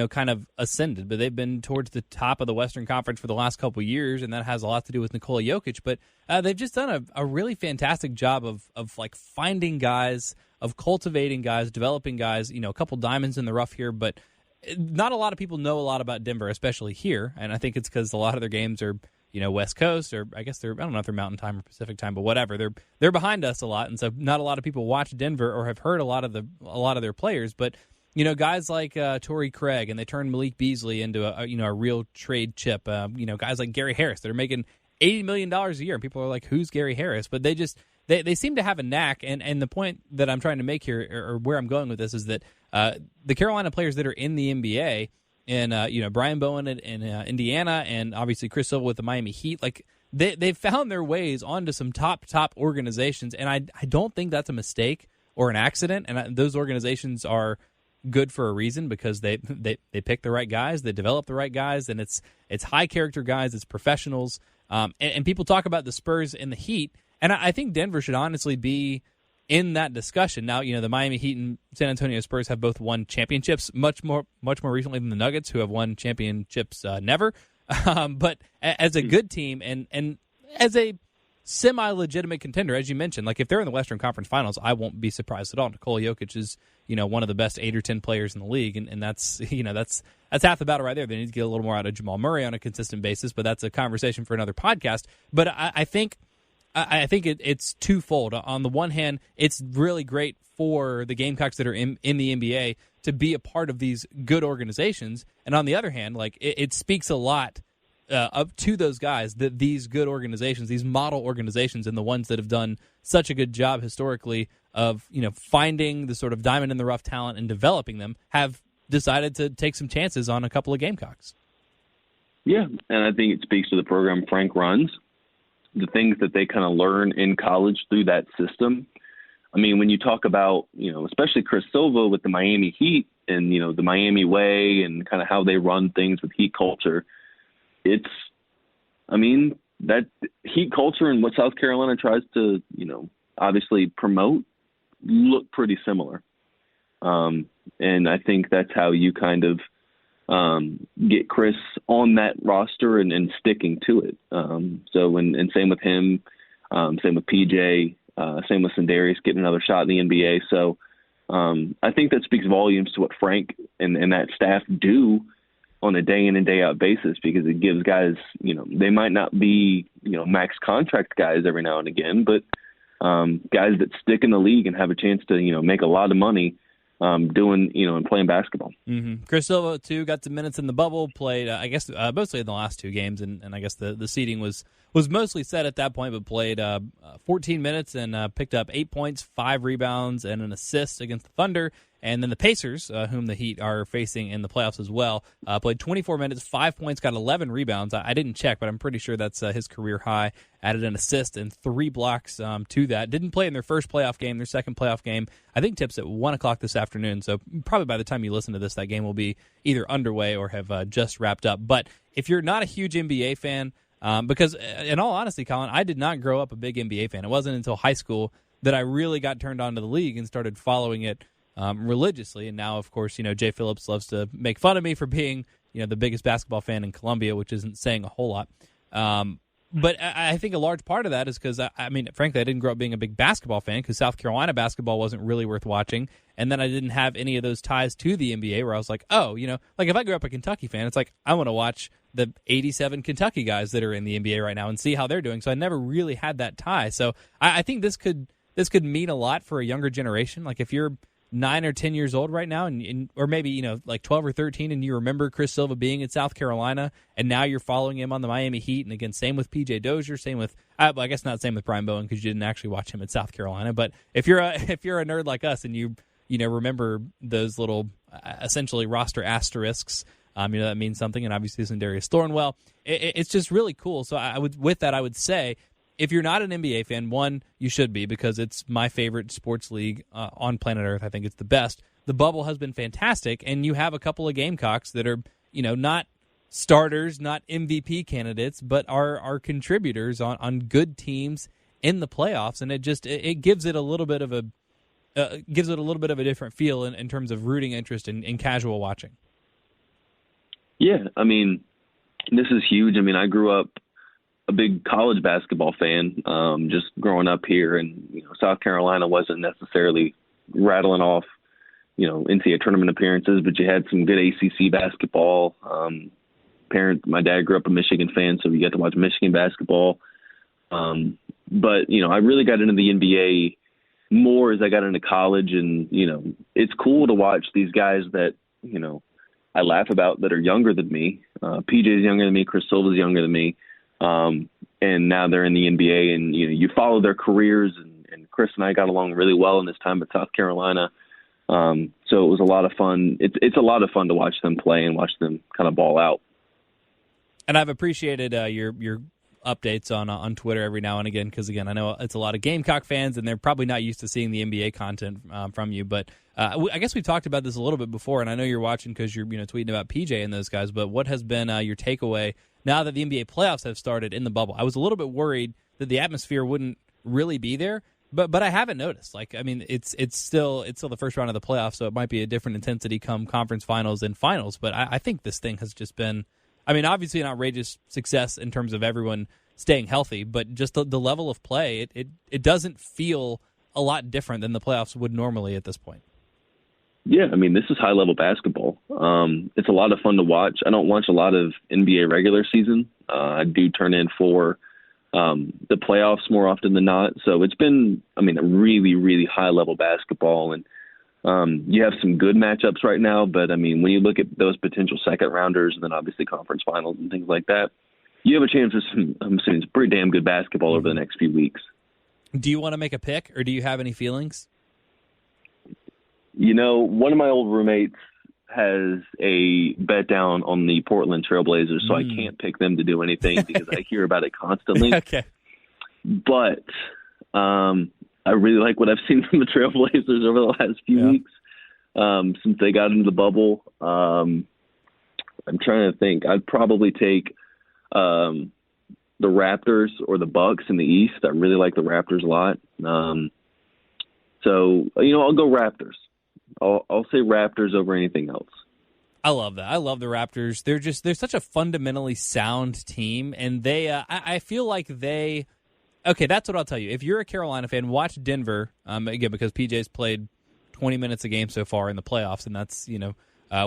kind of ascended, but they've been towards the top of the Western Conference for the last couple of years, and that has a lot to do with Nikola Jokic. But they've just done a really fantastic job of like finding guys, of cultivating guys, developing guys. A couple diamonds in the rough here, but not a lot of people know a lot about Denver, especially here. And I think it's because a lot of their games are West Coast, or I guess I don't know if they're Mountain Time or Pacific Time, but whatever. They're behind us a lot, and so not a lot of people watch Denver or have heard a lot of their players, but. Guys like Torrey Craig, and they turned Malik Beasley into a real trade chip. Guys like Gary Harris that are making $80 million a year, and people are like, "Who's Gary Harris?" But they seem to have a knack. And the point that I'm trying to make here, or where I'm going with this, is that the Carolina players that are in the NBA, and Brian Bowen in Indiana, and obviously Chris Silva with the Miami Heat, like they've found their ways onto some top organizations, and I don't think that's a mistake or an accident. And those organizations are good for a reason, because they pick the right guys, they develop the right guys, and it's high character guys, it's professionals. And people talk about the Spurs and the Heat, and I think Denver should honestly be in that discussion. Now, the Miami Heat and San Antonio Spurs have both won championships much more recently than the Nuggets, who have won championships never. But as a good team and as a semi-legitimate contender, as you mentioned, like if they're in the Western Conference Finals, I won't be surprised at all. Nikola Jokic is, one of the best 8 or 10 players in the league, and that's half the battle right there. They need to get a little more out of Jamal Murray on a consistent basis, but that's a conversation for another podcast. But I think it's twofold. On the one hand, it's really great for the Gamecocks that are in the NBA to be a part of these good organizations, and on the other hand, like it speaks a lot up to those guys that these good organizations, these model organizations, and the ones that have done such a good job historically of finding the sort of diamond in the rough talent and developing them, have decided to take some chances on a couple of Gamecocks. Yeah, and I think it speaks to the program Frank runs, the things that they kind of learn in college through that system. I mean, when you talk about, especially Chris Silva with the Miami Heat and, the Miami way and kind of how they run things with Heat culture, that Heat culture and what South Carolina tries to, obviously promote look pretty similar. And I think that's how you kind of get Chris on that roster and sticking to it. And same with him, same with PJ, same with Sindarius getting another shot in the NBA. So I think that speaks volumes to what Frank and that staff do on a day in and day out basis, because it gives guys, they might not be, max contract guys every now and again, but guys that stick in the league and have a chance to, make a lot of money doing, and playing basketball. Mm-hmm. Chris Silva, too, got some minutes in the bubble, played, I guess, mostly in the last 2 games, and I guess the seeding was mostly set at that point, but played 14 minutes and picked up 8 points, 5 rebounds, and an assist against the Thunder. And then the Pacers, whom the Heat are facing in the playoffs as well, played 24 minutes, 5 points, got 11 rebounds. I didn't check, but I'm pretty sure that's his career high. Added an assist and 3 blocks to that. Didn't play in their first playoff game. Their second playoff game, I think, tips at 1 o'clock this afternoon. So probably by the time you listen to this, that game will be either underway or have just wrapped up. But if you're not a huge NBA fan, because in all honesty, Collyn, I did not grow up a big NBA fan. It wasn't until high school that I really got turned on to the league and started following it religiously. And now, of course, Jay Phillips loves to make fun of me for being, the biggest basketball fan in Columbia, which isn't saying a whole lot. But I think a large part of that is because, frankly, I didn't grow up being a big basketball fan because South Carolina basketball wasn't really worth watching. And then I didn't have any of those ties to the NBA where I was like, like if I grew up a Kentucky fan, it's like I want to watch the 87 Kentucky guys that are in the NBA right now and see how they're doing. So I never really had that tie. So I think this could mean a lot for a younger generation. Like if you're 9 or 10 years old right now, or maybe, like 12 or 13, and you remember Chris Silva being at South Carolina, and now you're following him on the Miami Heat, and again, same with PJ Dozier, same with, I guess not same with Brian Bowen because you didn't actually watch him at South Carolina, but if you're a nerd like us and you remember those little essentially roster asterisks, that means something, and obviously Sindarius Thornwell, it's just really cool. So I would say, if you're not an NBA fan, one, you should be, because it's my favorite sports league on planet Earth. I think it's the best. The bubble has been fantastic, and you have a couple of Gamecocks that are, not starters, not MVP candidates, but are contributors on good teams in the playoffs, and it gives it a little bit of a different feel in terms of rooting interest in casual watching. Yeah, I mean, this is huge. I mean, I grew up a big college basketball fan, just growing up here, and South Carolina wasn't necessarily rattling off, NCAA tournament appearances, but you had some good ACC basketball. My dad grew up a Michigan fan, so we got to watch Michigan basketball. But I really got into the NBA more as I got into college, and it's cool to watch these guys that I laugh about that are younger than me. PJ's younger than me, Chris Silva's younger than me, and now they're in the NBA, and you follow their careers. And Chris and I got along really well in this time at South Carolina, so it was a lot of fun. It's a lot of fun to watch them play and watch them kind of ball out. And I've appreciated your updates on Twitter every now and again, because, again, I know it's a lot of Gamecock fans, and they're probably not used to seeing the NBA content from you. But I guess we've talked about this a little bit before, and I know you're watching because you're tweeting about PJ and those guys. But what has been your takeaway now that the NBA playoffs have started in the bubble? I was a little bit worried that the atmosphere wouldn't really be there, but I haven't noticed. It's still the first round of the playoffs, so it might be a different intensity come conference finals and finals. But I think this thing has just been, obviously an outrageous success in terms of everyone staying healthy, but just the level of play, it doesn't feel a lot different than the playoffs would normally at this point. Yeah, this is high-level basketball. It's a lot of fun to watch. I don't watch a lot of NBA regular season. I do turn in for the playoffs more often than not. So it's been, a really, really high-level basketball. And you have some good matchups right now, but, when you look at those potential second-rounders and then obviously conference finals and things like that, you have a chance for some pretty damn good basketball over the next few weeks. Do you want to make a pick, or do you have any feelings? One of my old roommates has a bet down on the Portland Trailblazers, so I can't pick them to do anything because I hear about it constantly. Okay. But I really like what I've seen from the Trailblazers over the last few weeks since they got into the bubble. I'm trying to think. I'd probably take the Raptors or the Bucks in the East. I really like the Raptors a lot. So I'll go Raptors. I'll say Raptors over anything else. I love that. I love the Raptors. They're such a fundamentally sound team, and they I feel like they. Okay, that's what I'll tell you. If you're a Carolina fan, watch Denver again, because PJ's played 20 minutes a game so far in the playoffs, and that's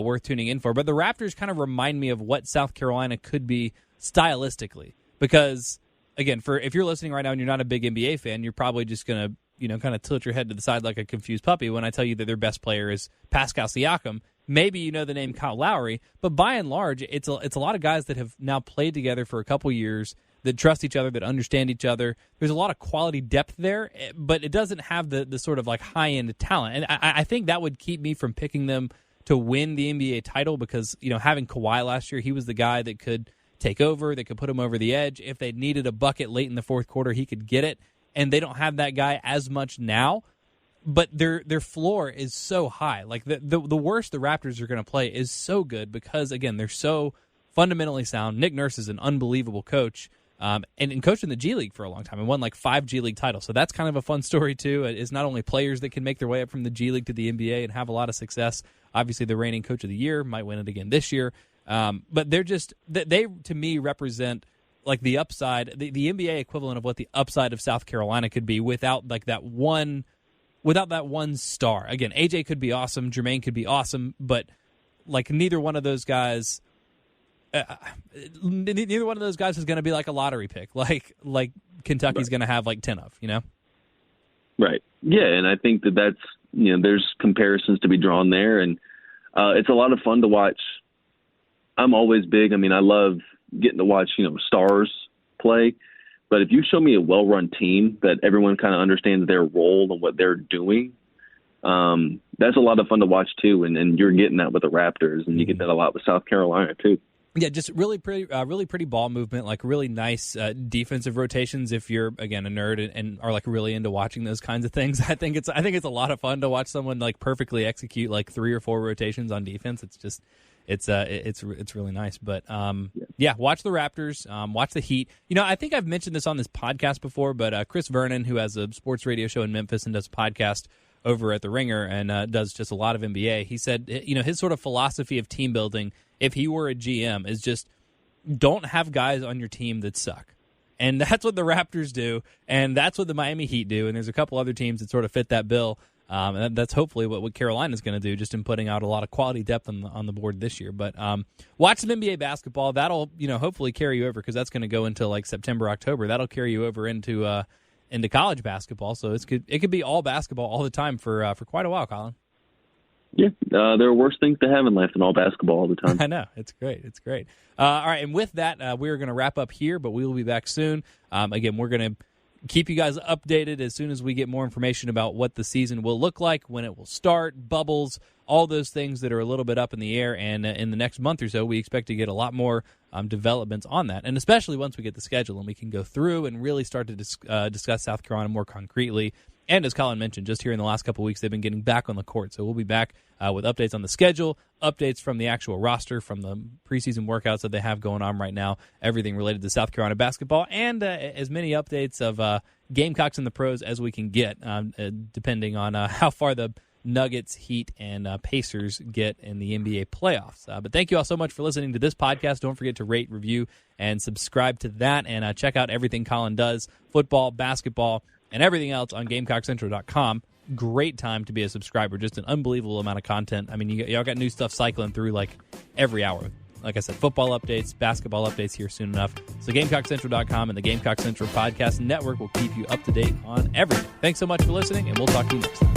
worth tuning in for. But the Raptors kind of remind me of what South Carolina could be stylistically, because again, if you're listening right now and you're not a big NBA fan, you're probably just gonna kind of tilt your head to the side like a confused puppy when I tell you that their best player is Pascal Siakam. Maybe you know the name Kyle Lowry, but by and large, it's a lot of guys that have now played together for a couple years, that trust each other, that understand each other. There's a lot of quality depth there, but it doesn't have the sort of like high-end talent. And I think that would keep me from picking them to win the NBA title because, having Kawhi last year, he was the guy that could take over, that could put him over the edge. If they needed a bucket late in the fourth quarter, he could get it. And they don't have that guy as much now, but their floor is so high. Like the worst the Raptors are going to play is so good because, again, they're so fundamentally sound. Nick Nurse is an unbelievable coach, and coached in the G League for a long time and won like 5 G League titles. So that's kind of a fun story too. It's not only players that can make their way up from the G League to the NBA and have a lot of success. Obviously, the reigning coach of the year might win it again this year. But they to me represent like the upside, the NBA equivalent of what the upside of South Carolina could be without that one star. Again, AJ could be awesome, Jermaine could be awesome, but like neither one of those guys is going to be like a lottery pick. Like Kentucky's going to have like 10 of, Right. Yeah, and I think that's there's comparisons to be drawn there, and it's a lot of fun to watch. I'm always big. I love getting to watch, stars play. But if you show me a well-run team that everyone kind of understands their role and what they're doing, that's a lot of fun to watch too. And you're getting that with the Raptors, and you get that a lot with South Carolina too. Yeah, just really pretty ball movement, like really nice defensive rotations. If you're again a nerd and are like really into watching those kinds of things, I think it's a lot of fun to watch someone like perfectly execute like 3 or 4 rotations on defense. It's just. It's really nice, but yeah, watch the Raptors, watch the Heat. I think I've mentioned this on this podcast before, but Chris Vernon, who has a sports radio show in Memphis and does a podcast over at The Ringer and does just a lot of NBA, he said his sort of philosophy of team building if he were a GM, is just don't have guys on your team that suck. And that's what the Raptors do, and that's what the Miami Heat do, and there's a couple other teams that sort of fit that bill. And that's hopefully what Carolina's going to do, just in putting out a lot of quality depth on the board this year. But watch some NBA basketball. That'll hopefully carry you over, because that's going to go into like September, October. That'll carry you over into college basketball. So it could be all basketball all the time for quite a while, Collyn. Yeah, there are worse things to have in life than all basketball all the time. I know. It's great. It's great. All right, and with that, we're going to wrap up here, but we will be back soon. Again, we're going to keep you guys updated as soon as we get more information about what the season will look like, when it will start, bubbles, all those things that are a little bit up in the air. And in the next month or so, we expect to get a lot more developments on that, and especially once we get the schedule and we can go through and really start to discuss South Carolina more concretely. And as Collyn mentioned, just here in the last couple of weeks, they've been getting back on the court. So we'll be back with updates on the schedule, updates from the actual roster, from the preseason workouts that they have going on right now, everything related to South Carolina basketball, and as many updates of Gamecocks and the pros as we can get, depending on how far the Nuggets, Heat, and Pacers get in the NBA playoffs. But thank you all so much for listening to this podcast. Don't forget to rate, review, and subscribe to that, and check out everything Collyn does, football, basketball, and everything else on GamecockCentral.com. Great time to be a subscriber. Just an unbelievable amount of content. I mean, y'all got new stuff cycling through like every hour. Like I said, football updates, basketball updates here soon enough. So GamecockCentral.com and the Gamecock Central Podcast Network will keep you up to date on everything. Thanks so much for listening, and we'll talk to you next time.